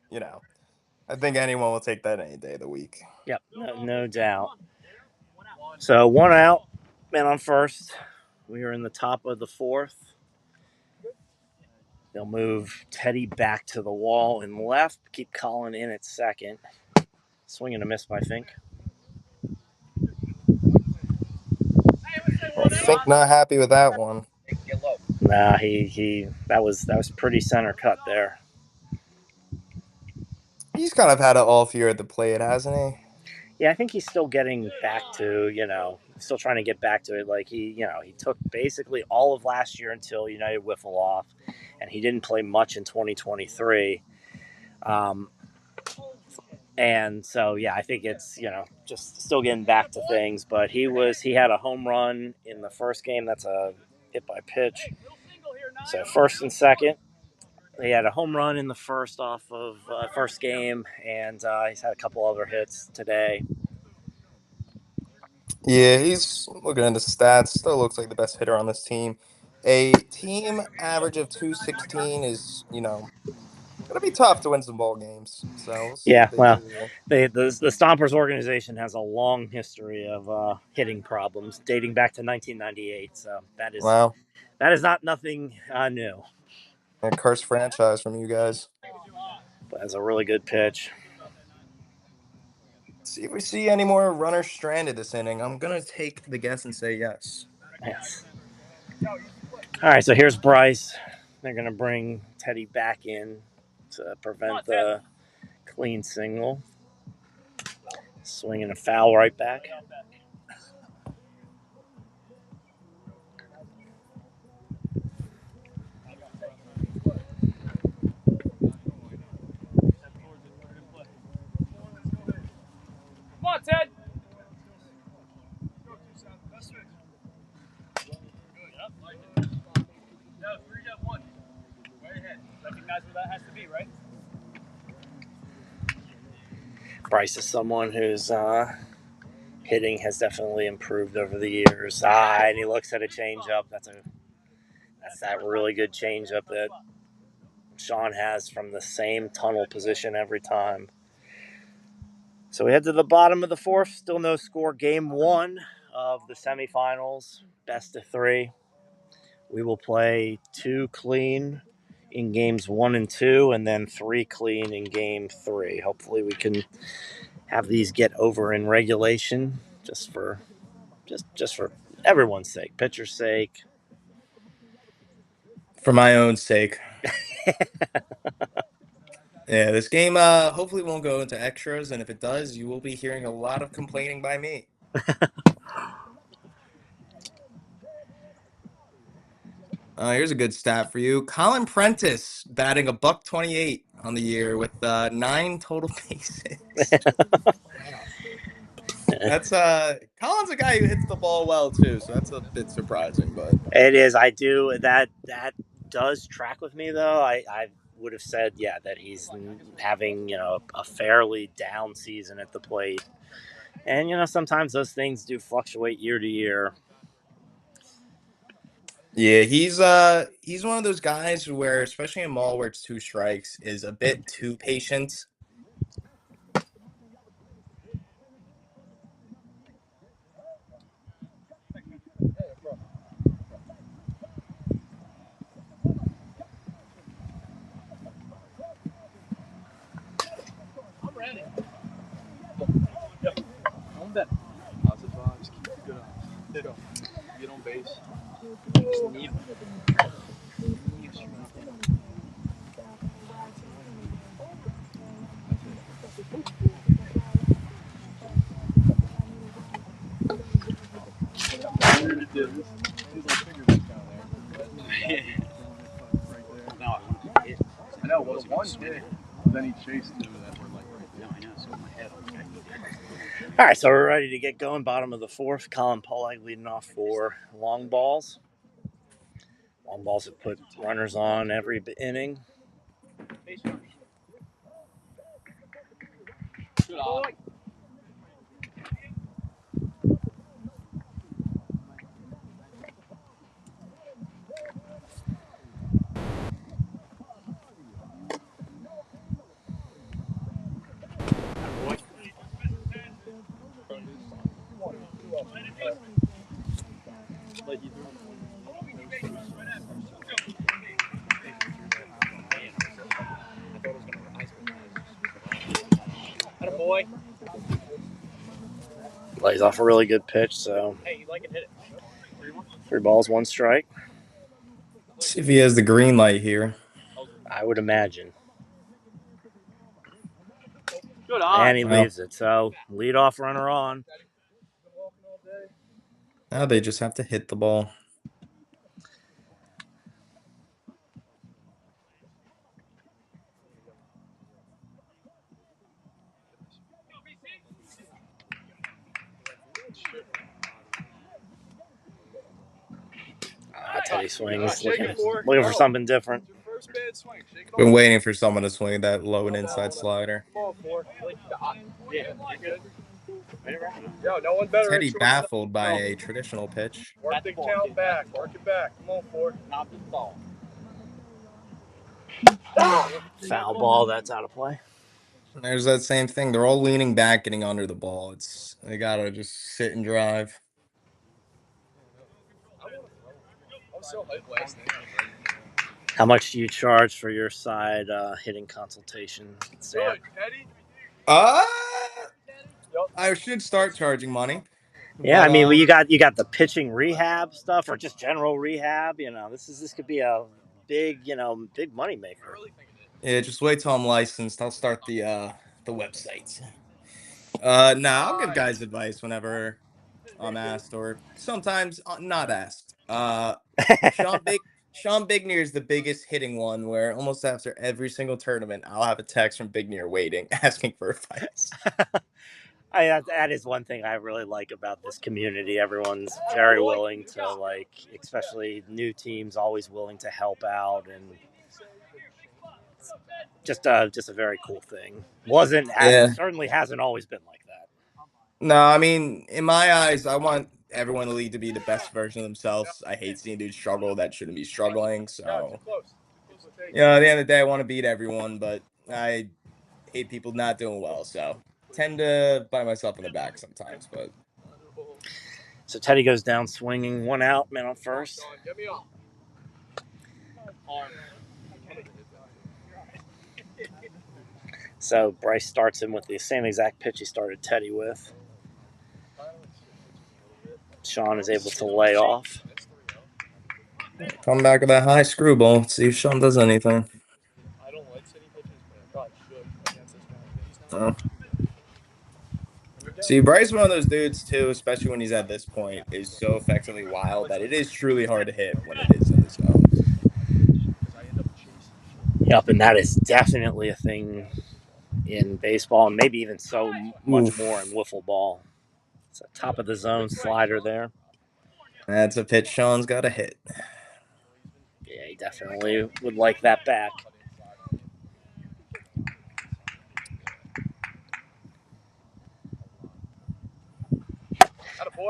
you know, I think anyone will take that any day of the week. Yep. No doubt. So 1 out, man on first. We are in the top of the 4th. They'll move Teddy back to the wall in left. Keep Colin in at second. Swing and a miss by Fink. Well, Fink not happy with that one. Nah, he that was pretty center cut there. He's kind of had it all year at the plate, hasn't he? Yeah, I think he's still getting back to, still trying to get back to it. Like he took basically all of last year until United whiffle off, and he didn't play much in 2023. And so, yeah, I think it's, just still getting back to things. But he had a home run in the first game. That's a hit by pitch. So first and second. He had a home run in the first first game, and he's had a couple other hits today. Yeah, he's looking at the stats. Still looks like the best hitter on this team. A team average of 216 is, gonna be tough to win some ball games. So we'll see Yeah, what they well, do here. the Stompers organization has a long history of hitting problems dating back to 1998. So Wow, that is not nothing new. a cursed franchise from you guys. But that's a really good pitch. See if we see any more runners stranded this inning. I'm gonna take the guess and say yes. Yes. All right, so here's Bryce. They're gonna bring Teddy back in to prevent the clean single. Swinging a foul right back. Come on, Ted. No, 3-1. Way ahead. Recognize where that has to be, right? Bryce is someone whose hitting has definitely improved over the years. And he looks at a changeup. That's that really good changeup that Sean has from the same tunnel position every time. So we head to the bottom of the 4th. Still no score. Game 1 of the semifinals. Best of 3. We will play 2 clean in games 1 and 2, and then 3 clean in game 3. Hopefully we can have these get over in regulation, just for everyone's sake, pitcher's sake. For my own sake. Yeah, this game hopefully won't go into extras, and if it does, you will be hearing a lot of complaining by me. Here's a good stat for you. Colin Prentice batting a $128 on the year with 9 total bases. That's Colin's a guy who hits the ball well too, so that's a bit surprising, but It is. I do that does track with me though. I would have said that he's having a fairly down season at the plate, and sometimes those things do fluctuate year to year. yeah, he's one of those guys where, especially in mall where it's 2 strikes, is a bit too patient. I'm ready. Yep. On deck. Positive vibes. Keep it good. Let's go. Get on base. Just need I know, well, the one did. Then he chased two that were like right there. No, I know, so in my head, I'm like, All right, so we're ready to get going. Bottom of the fourth. Colin Polak leading off for Longballs. Longballs have put runners on every inning. Good eye. Boy. Lays off a really good pitch, so Hey, you like it? Hit it. 3 balls, 1 strike. See if he has the green light here. I would imagine. Good eye. And he Well, leaves it. So lead off runner on. now they just have to hit the ball. Teddy swings, looking for something different. First bad swing. Shake it Been off. waiting for someone to swing that low and inside slider. Come on, four. Yeah, Good. Yo, no one better at Teddy shortstop. baffled by a traditional pitch. Work the count back. Work it back. Come on, four. not the ball. Foul ball, that's out of play. And there's that same thing. They're all leaning back, getting under the ball. They gotta just sit and drive. I was so hyped last night. How much do you charge for your side hitting consultation, Sam? Good, Teddy. Uh Yup. I should start charging money. Yeah, But I mean, you got the pitching rehab stuff or just general rehab. This could be a big big money maker. yeah, just wait till I'm licensed. I'll start the website. Nah, I'll give guys advice whenever I'm asked, or sometimes not asked. Sean Bignier is the biggest hitting one, where almost after every single tournament, I'll have a text from Bignier waiting, asking for advice. That is one thing I really like about this community. Everyone's very willing to especially new teams, always willing to help out, and just a very cool thing. Yeah. Certainly hasn't always been like that. No, I mean, in my eyes, I want everyone in the league to be the best version of themselves. I hate seeing dudes struggle that shouldn't be struggling. So, at the end of the day, I want to beat everyone, but I hate people not doing well. So, tend to bite myself in the back sometimes. But So Teddy goes down swinging, 1 out, man on first. Get me off. So Bryce starts him with the same exact pitch he started Teddy with. Sean is able to lay off. come back with that high screwball. See if Sean does anything. I don't like city pitches, but I probably should against this guy. Oh. See, Bryce is one of those dudes too, especially when he's at this point, is so effectively wild that it is truly hard to hit when it is in the zone. Yep, and that is definitely a thing in baseball, and maybe even so much more in wiffle ball. It's a top of the zone slider there. That's a pitch Sean's got to hit. Yeah, he definitely would like that back.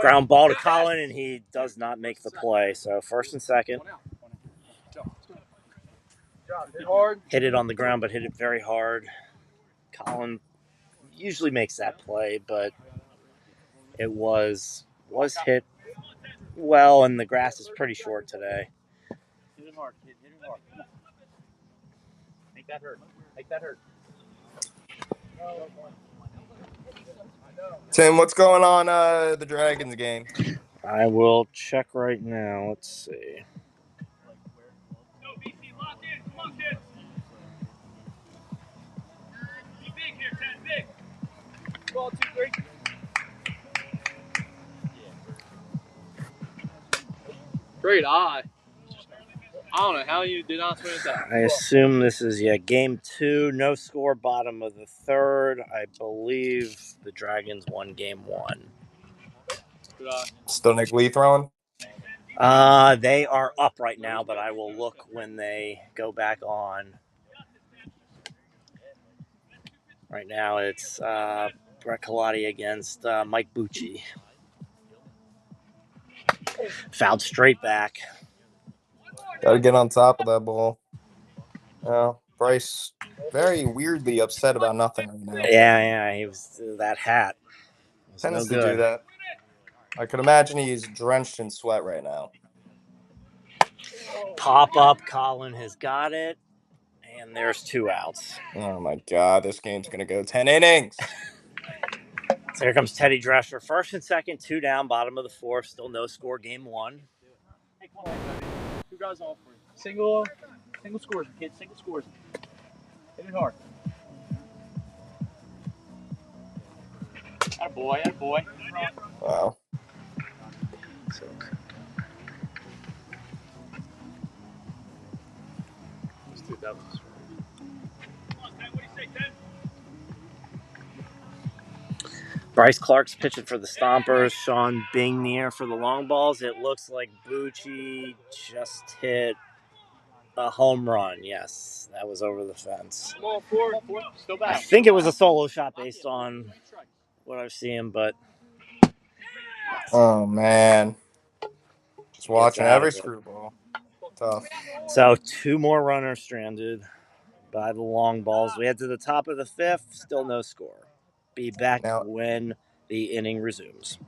Ground ball to Colin, and he does not make the play. So first and second. Hit it on the ground, but hit it very hard. Colin usually makes that play, but it was hit well, and the grass is pretty short today. Hit him hard, kid. Hit him hard. Make that hurt. Make that hurt. Tim, what's going on the Dragons game? I will check right now. Let's see. Go, BC, lock in. Come on, kids. Be big here, Ted. Big. Ball 2, 3. Great eye. I don't know how you did not swing at that. I assume this is game 2, no score, bottom of the third. I believe the Dragons won game 1. Good eye. Still Nick Lee throwing? They are up right now, but I will look when they go back on. Right now it's Brett Colati against Mike Bucci. Fouled straight back. Got to get on top of that ball. Bryce very weirdly upset about nothing right now. Yeah, he was that hat. Was no Tends to good. do that. I could imagine he's drenched in sweat right now. Pop up, Colin has got it, and there's 2 outs. Oh my God, this game's gonna go 10 innings. So here comes Teddy Drescher, first and second, 2 down, bottom of the 4th, still no score, game 1. Hey, come on, buddy. 2 guys off for you. Single scores, kid. Single scores. Hit it hard. Attaboy. Wow. That was Bryce Clark's pitching for the Stompers. Sean Bingnier for the Longballs. It looks like Bucci just hit a home run. Yes, that was over the fence. Come on, forward. Still I back. think it was a solo shot based on what I've seen, but Oh man. Just watching out every of it. screwball. Tough. So 2 more runners stranded by the Longballs. We head to the top of the 5th. Still no score. Be back Now when the inning resumes.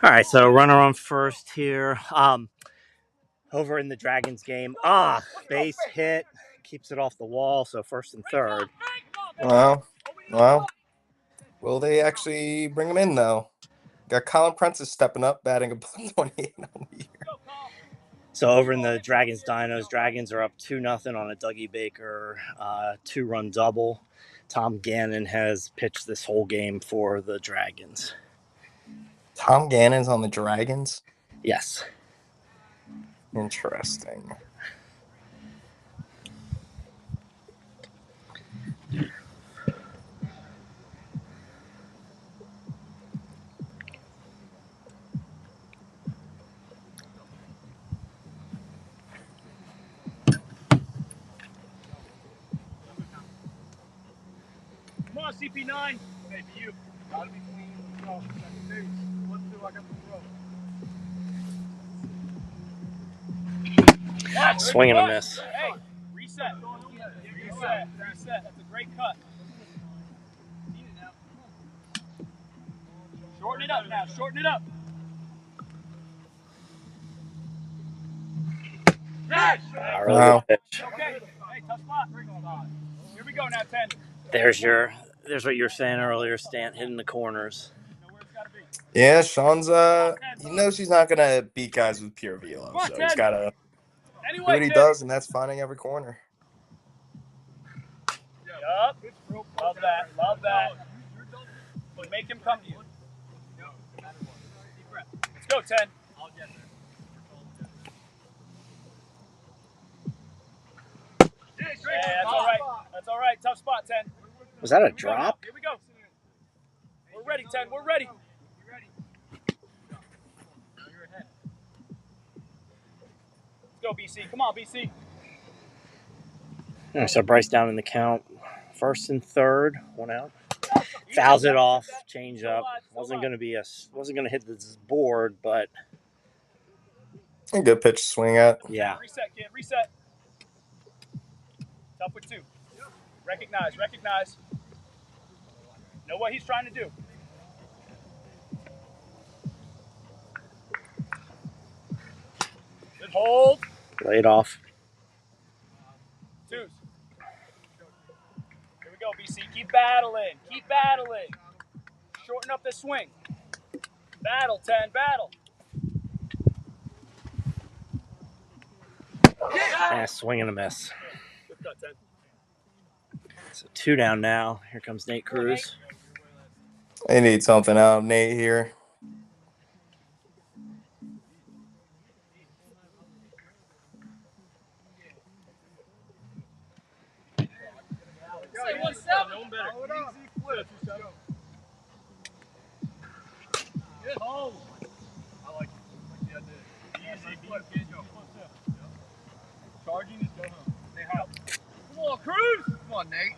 All right, so runner on first here. Over in the Dragons game. Base hit. Keeps it off the wall, so first and third. well. Will they actually bring him in though? Got Colin Prentice stepping up, batting a 28 on the year. So over in the Dragons Dinos, Dragons are up 2-0 on a Dougie Baker 2-run double. Tom Gannon has pitched this whole game for the Dragons. Tom Gannon's on the Dragons? Yes. Interesting. 9. Hey, for you. Gotta be clean. No, second base. Let's do. I got the throw. Swing and a miss. Hey, reset. Reset. That's a great cut. Shorten it up now. Shorten it up. Yes! Really good pitch. Okay. Hey, tough spot. Here we go now, 10. There's what you were saying earlier, Stan, hitting the corners. Know where it's got to be. Yeah, Sean's he knows he's not gonna beat guys with pure velo, Come on, so he's 10. gotta do Anyway, what he 10. does, and that's finding every corner. Yup. Love that. Love that. Make him come to you. Let's go, 10. Yeah, that's all right. That's all right. Tough spot, 10. Was that a drop? Here we go. We're ready, 10. We're ready. Let's go, BC. Come on, BC. So Bryce down in the count. First and third, one out. Fouls it off. Change up. Wasn't gonna hit this board, but A good pitch to swing at. yeah. Reset, kid. Reset. Tough with 2. Recognize. Know what he's trying to do. Good hold. Lay it off. 2s. Here we go, BC. Keep battling. Shorten up the swing. Battle, 10. Battle. Swing and a miss. Good cut, 10. So 2 down now. Here comes Nate Cruz. They need something out of Nate here. Get home. I like it. Yeah, I did. Charging is go home. They help. Come on, Cruz. Come on, Nate.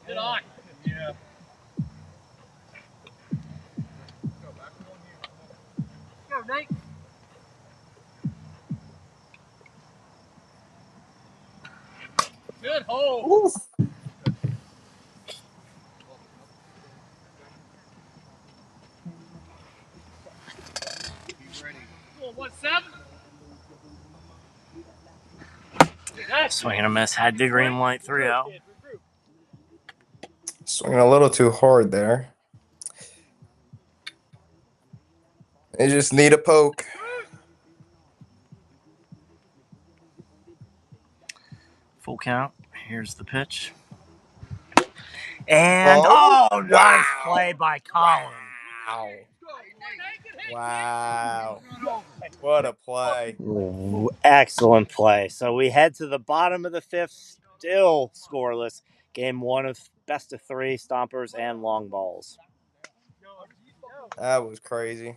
Get on. Yeah. Go back on you. Go, Nate. Good hold. Oof. Ready. Come on, 1-7. Swing and a miss. Had the green light 3-0. Swinging a little too hard there. They just need a poke. Full count. Here's the pitch. And nice play by Colin. Wow. What a play. Ooh, excellent play. So we head to the bottom of the 5th, still scoreless. Game 1 of best of 3, Stompers and Longballs. That was crazy.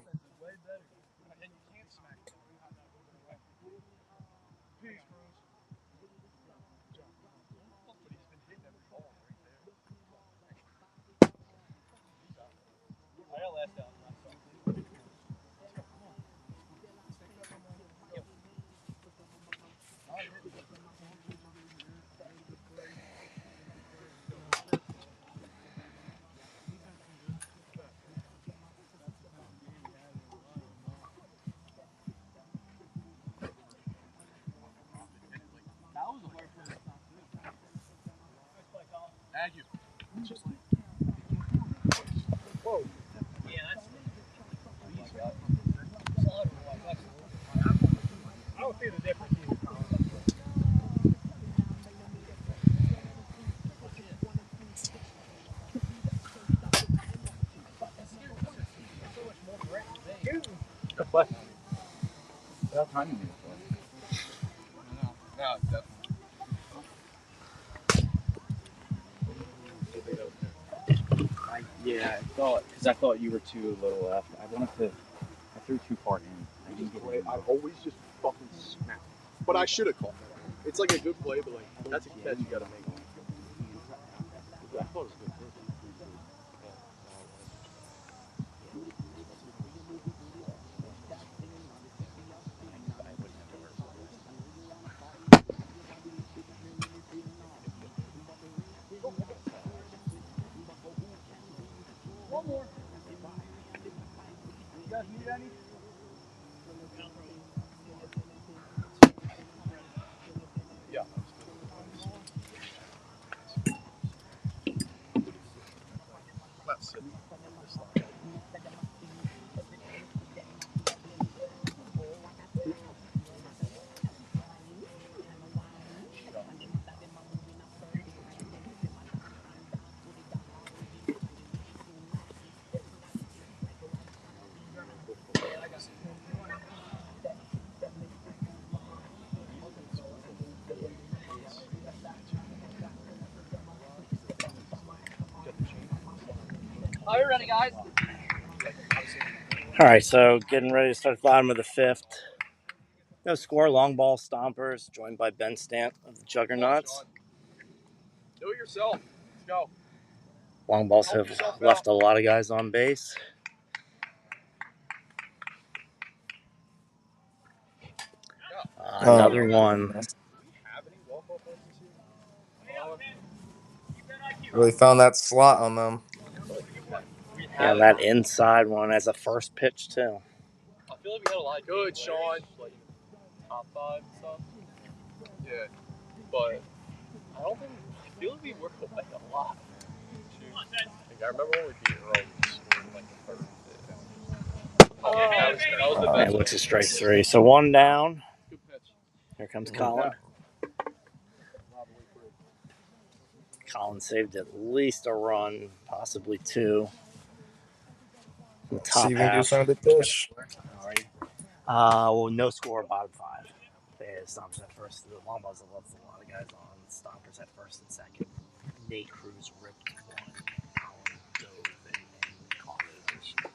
Thank you. I don't see the difference either. Good play. Without timing it. No, definitely. Yeah, I thought you were too little left. I threw too far in. I didn't get it. I always just fucking smack. But I should have caught that. It's like a good play, but like that's a catch you gotta make. thought it was good pitch. I wouldn't have ever heard last time. One more. You guys need any? Yeah. Let's sit. Are you ready, guys? All right, so getting ready to start the bottom of the fifth. No score, long ball Stompers, joined by Ben Stant of the Juggernauts. Do it yourself. Let's go. Long balls have left a lot of guys on base. Another one. Have any walk-off ones this year? Really found that slot on them. Yeah, that inside one as a first pitch, too. I feel like we had a lot of good, Sean. Like top 5 and stuff. Yeah, but I don't think I feel like we worked away a lot. Like, I remember when we beat Earl, we scored like the third. That was the And best. looks a strike 3. So one down. Good pitch. Here comes Colin. Colin saved at least a run, possibly 2. The Let's see top if we can do half. something to dish. Well, no score, bottom 5. They had Stompers at first. The long balls have left a lot of guys on. Stompers at first and second. Nate Cruz ripped one. Colin dove and caught it.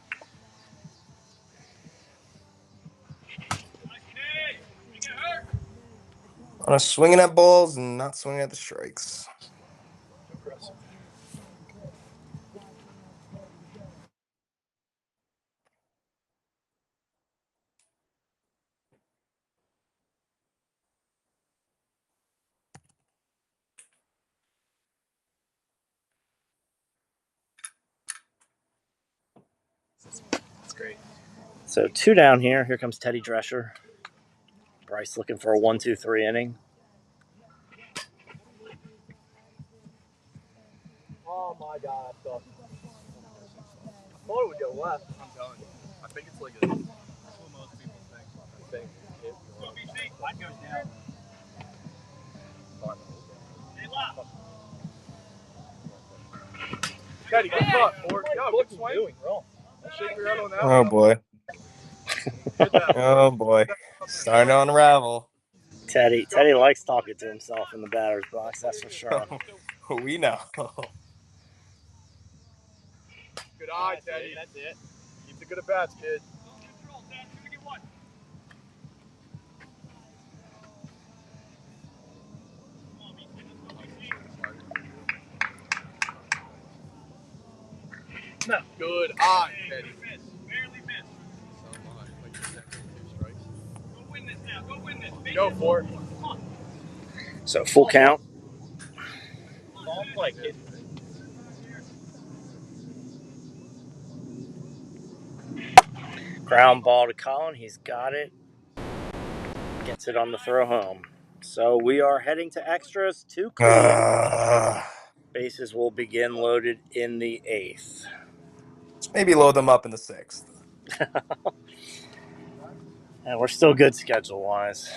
On a swinging at balls and not swinging at the strikes. Impressive. That's great. So 2 down here. Here comes Teddy Drescher. Bryce looking for a 1-2-3 inning. Oh my God, I thought it would go left. I'm telling you. I think it's like that's what most people think. I think it goes down. Teddy, good cut, Ford. Yo, good swing. I'll shake your head on that Oh one. boy. Hit that, Oh boy. Starting to unravel. Teddy likes talking to himself in the batter's box, that's for sure. We know. Good eye, Teddy. That's it. Keep the good at bats, kid. No. Good eye, Teddy. Barely missed. So am I. Like 2 strikes. Go win this now. Go win this. Go for it. So full count. Like it. Ground ball to Colin. He's got it. Gets it on the throw home. So we are heading to extras. 2 clear. Bases will begin loaded in the 8th. Maybe load them up in the 6th. And we're still good schedule-wise.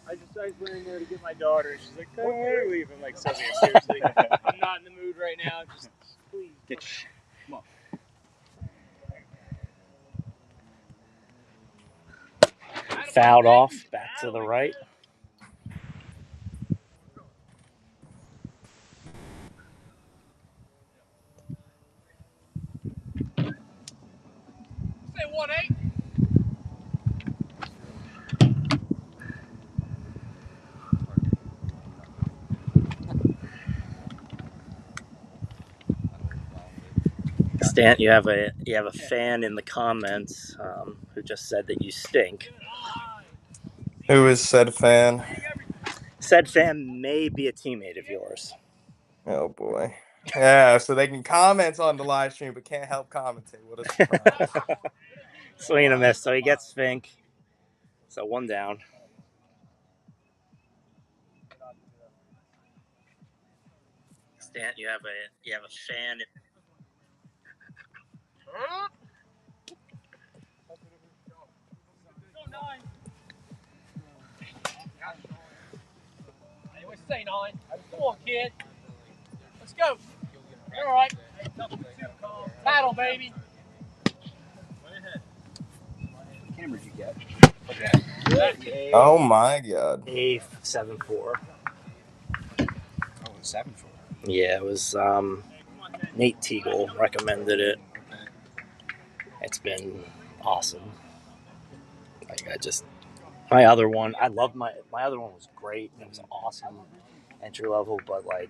I went in there to get my daughter. She's like, "Oh, why are you leaving?" Like, Sylvia, seriously, I'm not in the mood right now. Just please. Get come on. Fouled off, back to the right. Say 1-8. Stant, you have a fan in the comments who just said that you stink. Who is said fan? Said fan may be a teammate of yours. Oh boy. Yeah, so they can comment on the live stream but can't help commentate. What a surprise. Swing and a miss, so he gets Fink. So one down. Stant, you have a fan. Anyway, say 9. Come on, kid. Let's go. You're all right. Battle, baby. What camera did you get? Oh my god. A7 IV. Oh, 7-4. Yeah, it was Nate Teagle recommended it. It's been awesome. Like my other one, I loved my other one was great. It was awesome entry level, but like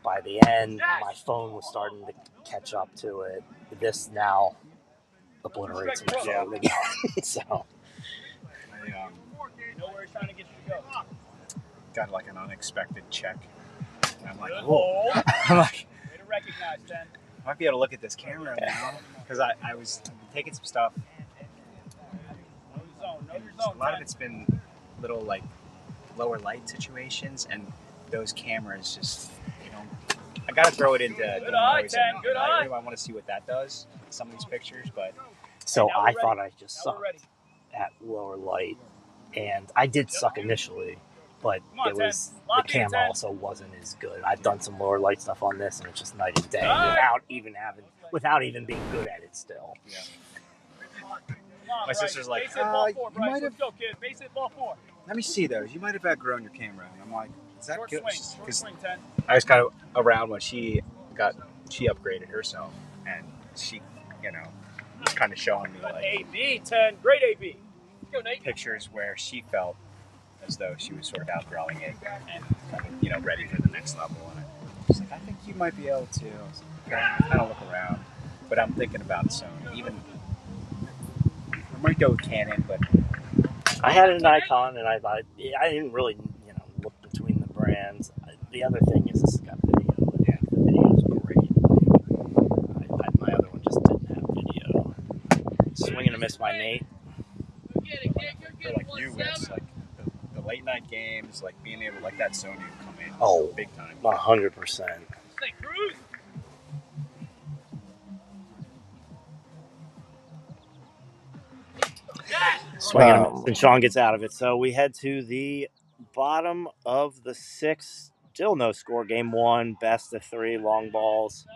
by the end, my phone was starting to catch up to it. This now obliterates my phone again. So I got like an unexpected check. And I'm like, whoa. I'm like, Way to recognize, Ben. I might be able to look at this camera now because I was taking some stuff. A lot of it's been little like lower light situations, and those cameras just, I gotta throw it into Good eye, noise, Ted. and Good I eye. really want to see what that does. Some of these pictures, but so Now we're I ready. thought I just Now we're ready. sucked at lower light, and I did suck initially, but on, it was Ted. the Lock in, camera Ted. also wasn't as good. I've done some lower light stuff on this, and it's just night and day Alright. without even being good at it still. yeah. Come on, My Bryce. sister's like, Base hit ball 4, you Bryce. might Let's go, kid. Base hit ball 4. let me see those. You might have outgrown your camera. And I'm like, is that Short good? swing. Short 'Cause swing, 10. I was kind of around when she upgraded herself, and she, was kind of showing me like AB, 10. Great AB. Go, Nate. pictures where she felt as though she was sort of outgrowing it and kind of, ready for the next level. And I was like, I think you might be able to. Kind of look around, but I'm thinking about Sony. Even I might go with Canon, but I had an Nikon, and I thought I didn't really, look between the brands. The other thing is this has got video. Yeah, the video's great. My other one just didn't have video. Swing and a miss by Nate. for like you, it's like the late night games, like being able to like that Sony will come in Oh, big time. 100%. Say, Cruz. Swing and a miss, and Sean gets out of it. So we head to the bottom of the sixth. Still no score. Game 1, best of 3, long balls.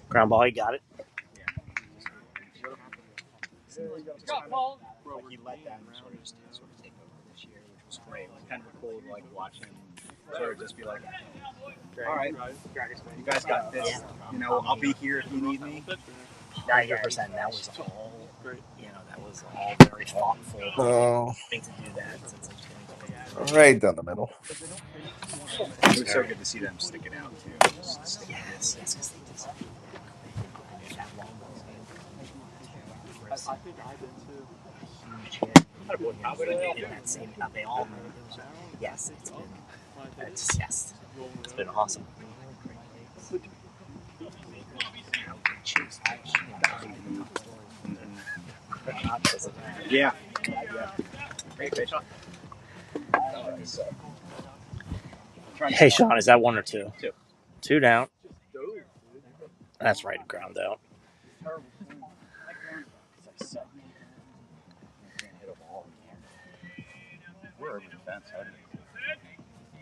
Ground ball, he got it. Like he let them sort of take over this year, which was great. It was kind of cool to like watch him sort of just be like, all right, you guys got this. You know, I'll be here if you need me. 100%. That was all. That was all very thoughtful Oh, thing to do that. Since right down the middle. It was so good to see them stick it out too. yes, because they just that long ball game. I think I did too. Huge hit. In that same, they all knew it was. Yes, it's been awesome. Yeah. Hey, Sean, is that one or two? Two. Two down. That's right, ground out. We're over the fence.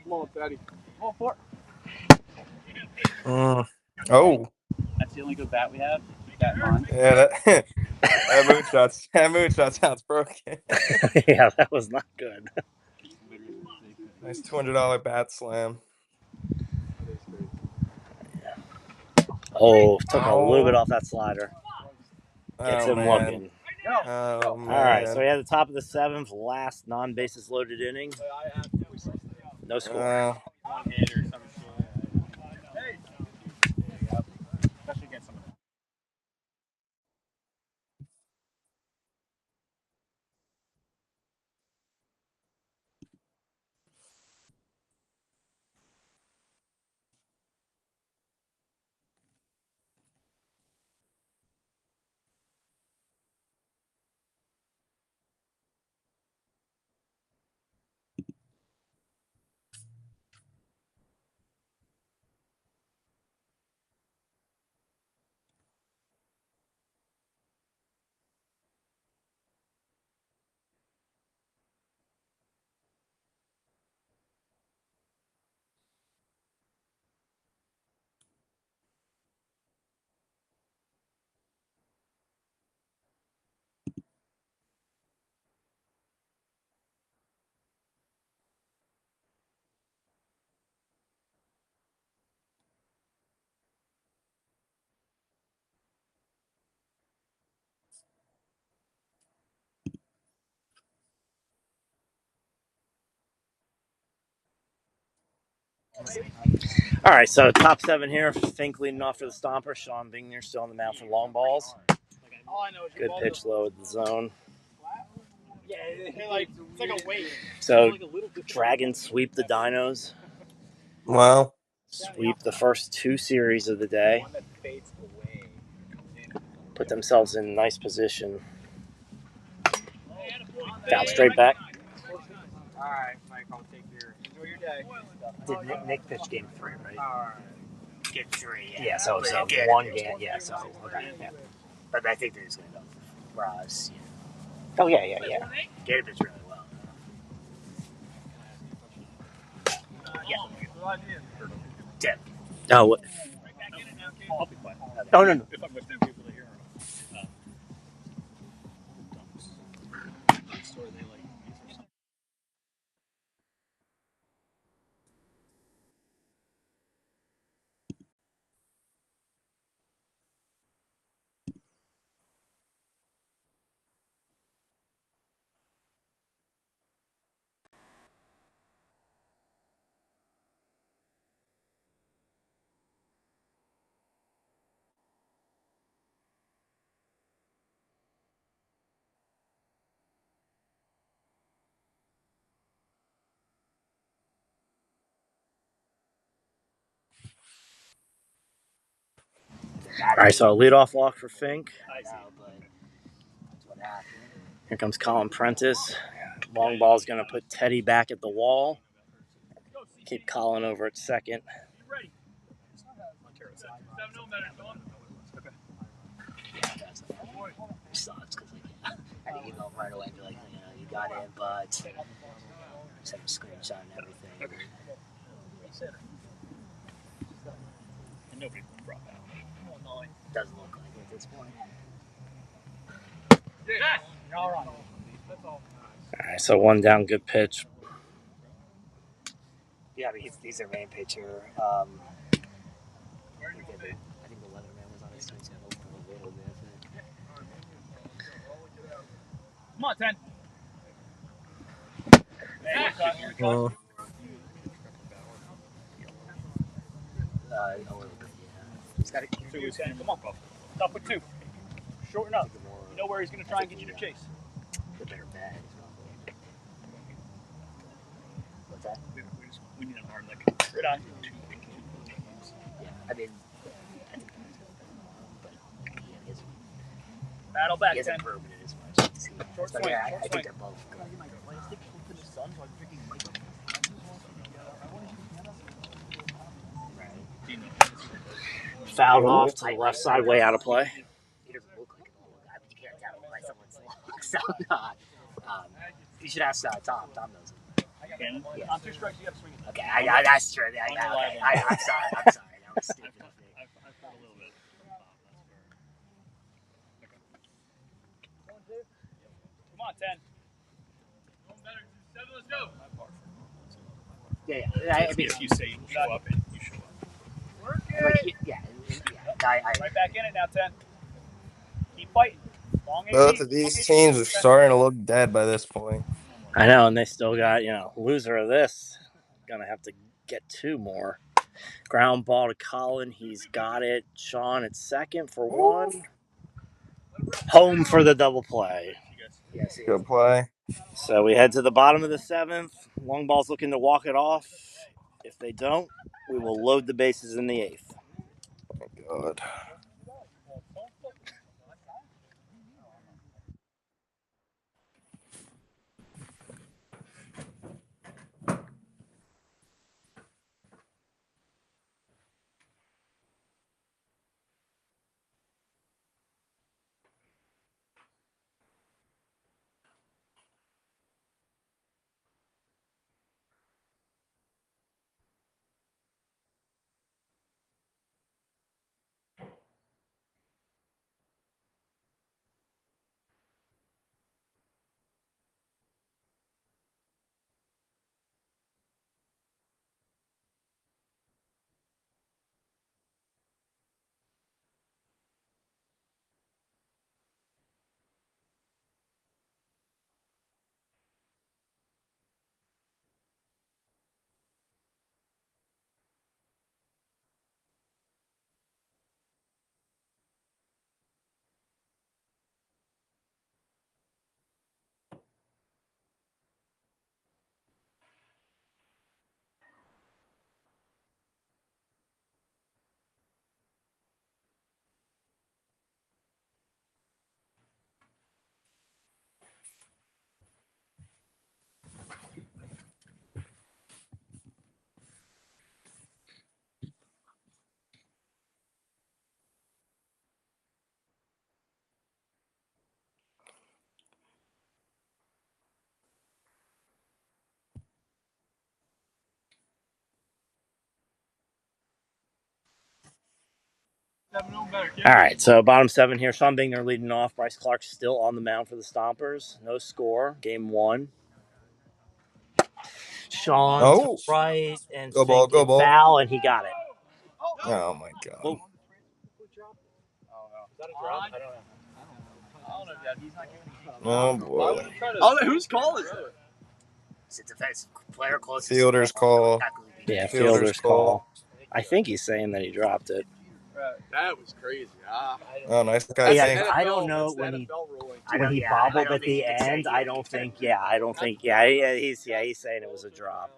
Come on, Daddy. Come on, Fort. Oh, That's the only good bat we have. That on. yeah, that moonshot sounds broken. Yeah, that was not good. Nice $200 bat slam. Oh, took a little bit off that slider. Gets Oh him man. looking. Oh man. All right, so we had the top of the seventh, last non-bases loaded inning. No score. One hit or some shit. Especially against some of them. All right, so top seven here. Fink leading off for the Stompers. Sean Bingner still on the mound for Longballs. Good pitch low at the zone. Yeah, it's like a weight. So Dragons sweep the Dinos. Wow. Sweep the first two series of the day. One that fades away. Put themselves in nice position. Foul straight back. All right, Mike, I'll take your. Enjoy your day. Did Nick pitch game 3, right? All right. Game 3, yeah. So one game, yeah. So okay, yeah. But I think they're just going to go for Ross. Yeah. Oh yeah. Gator pitched really well. Yeah. Tip. Oh, what? I'll be quiet. Oh no. If I'm with them people to hear. All right, so a leadoff walk for Fink. Here comes Colin Prentice. Long ball's going to put Teddy back at the wall. Keep Colin over at second. Sucks because I had to email him right away and be like, you got in, but send a screenshot and everything. Nobody brought that. Doesn't look like it at this point. Yes. All right. All right, so one down, good pitch. Yeah, I mean, he's their main pitcher. I think the Leatherman was on his team. He's got a little bit. Come on, 10. Uh, A little bit, yeah. He's got to Two loose end. Come on. Stop with 2. Shorten up. You know where he's going to try and get you to chase. the better bag. What's that? We need an arm that can grit on. Yeah, I mean, but he has, Battle back, he 10. hasn't proven it as much as he has. Short But swing, yeah, short I think swing. they're both good. Fouled off to the left side, way out of play. He doesn't look like an old guy, but you can't tell by someone's look. So, you should ask Tom. Tom knows it. Cannon? Yeah. On 2 strikes, you got to swing it. Okay, that's true. Yeah, okay. I'm sorry. That was stupid of me. I've heard a little bit. Come on, 10. Let's go. Yeah. I mean, If you say you show up, and you show up. Work it. like, yeah. Right back in it now, 10. Keep fighting. Long both 18. of these teams are starting to look dead by this point. I know, and they still got, loser of this. Gonna have to get 2 more. Ground ball to Colin. He's got it. Sean at second for 1. Home for the double play. Yes, he is. Good play. So we head to the bottom of the 7th. Longball's looking to walk it off. If they don't, we will load the bases in the 8th. God. All right, so bottom 7 here. Sean Bingner leading off. Bryce Clark still on the mound for the Stompers. No score. Game 1. Sean to Oh, right and go ball, go thinking ball. foul, and he got it. Oh my God. Whoa. Is that a drop? I don't know. I don't know, Dad. He's not giving Oh Why would boy. he try to? Oh, whose call is it? It's a defense player closest. Fielder's call. Yeah, Fielder's fielder's call. I think he's saying that he dropped it. That was crazy. Oh, nice guy. Yeah, Think. I don't know when he bobbled at the end. I don't think. Yeah, he's saying it was a drop.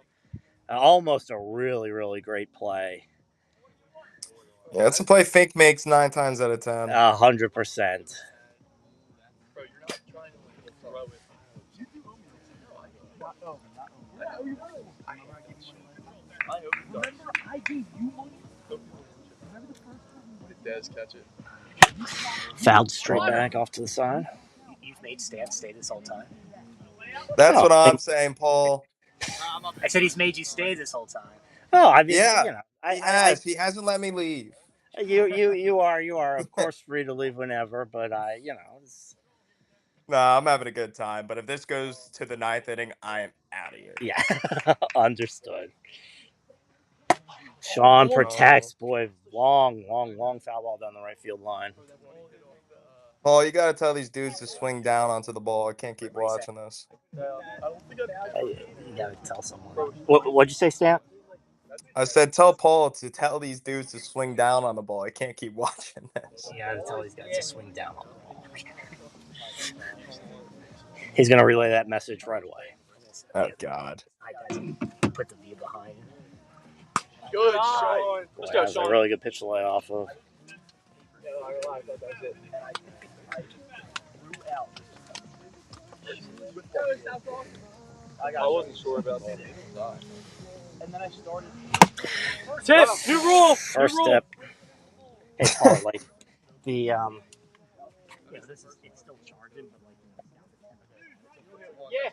Almost a really, really great play. Yeah, it's a play Fink makes 9 times out of 10. 100%. Bro, you're not trying to throw it. I gave you money. Did Dez catch it? Fouled straight back off to the side. You've made Stan stay this whole time. That's what I'm saying, Paul. I said he's made you stay this whole time. Oh, I mean, Yeah, you know, he has. He hasn't let me leave. You are of course free to leave whenever, but it's, Nah, I'm having a good time. But if this goes to the ninth inning, I am out of here. yeah, understood. Sean Oh. protects, boy, long foul ball down the right field line. Paul, you gotta tell these dudes to swing down onto the ball. I can't keep watching this. You gotta tell someone. What'd you say, Stamp? I said, tell Paul to tell these dudes to swing down on the ball. I can't keep watching this. You gotta tell these guys to swing down on the ball. He's gonna relay that message right away. Oh God. Put the view behind. Good, Sean. Let's go, That's a Sean. really good pitch to lay off of. I wasn't sure about that. And then I started. Tip, new rule. First step. Hey, Paul, like the this is it's still charging, but like Yeah.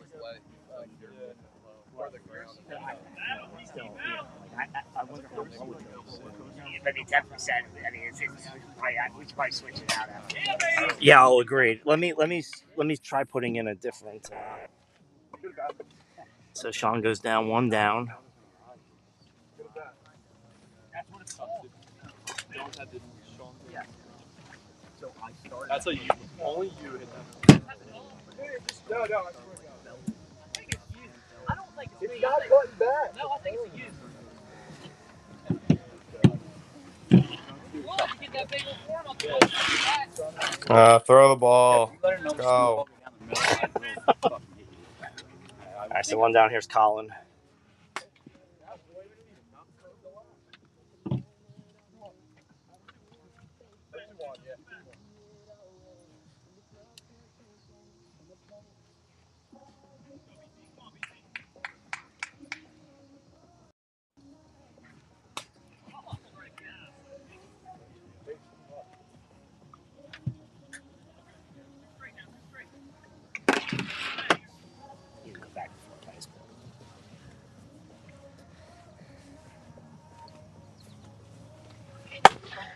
still, I wonder how low it goes. Maybe 10%. I mean, we should probably switch it out after. Yeah, I'll agree. Let me try putting in a different. So Sean goes down, one down. That's a you. Only you hit that. No, I swear to God. I don't think it's not cutting back. No, I think it's a use. Throw the ball. Let's go. All right, so one down. Here's Colin.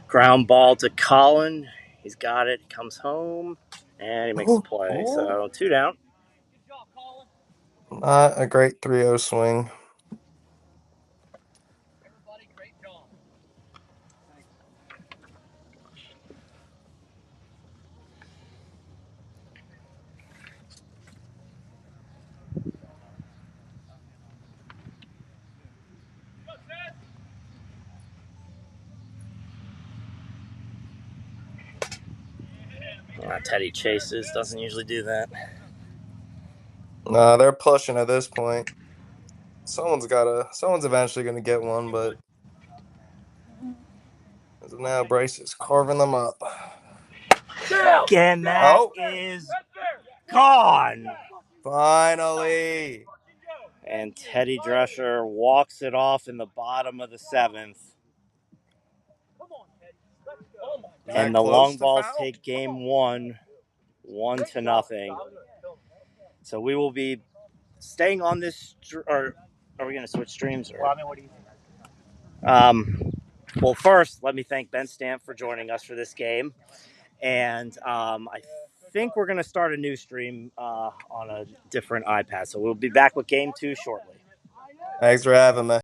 Ground ball to Colin. He's got it. He comes home, and he makes the play. So 2 down. Not a great 3-0 swing. Everybody, great job. Teddy chases. Doesn't usually do that. Nah, they're pushing at this point. Someone's eventually gonna get one, but as of now, Bryce is carving them up. And that is gone. Finally. And Teddy Drescher walks it off in the bottom of the 7th. And the Longballs take game 1, 1-0. So we will be staying on this, or are we going to switch streams? Or? Well, I mean, what do you think? Well, first, let me thank Ben Stamp for joining us for this game. And I think we're going to start a new stream on a different iPad. So we'll be back with game 2 shortly. Thanks for having me.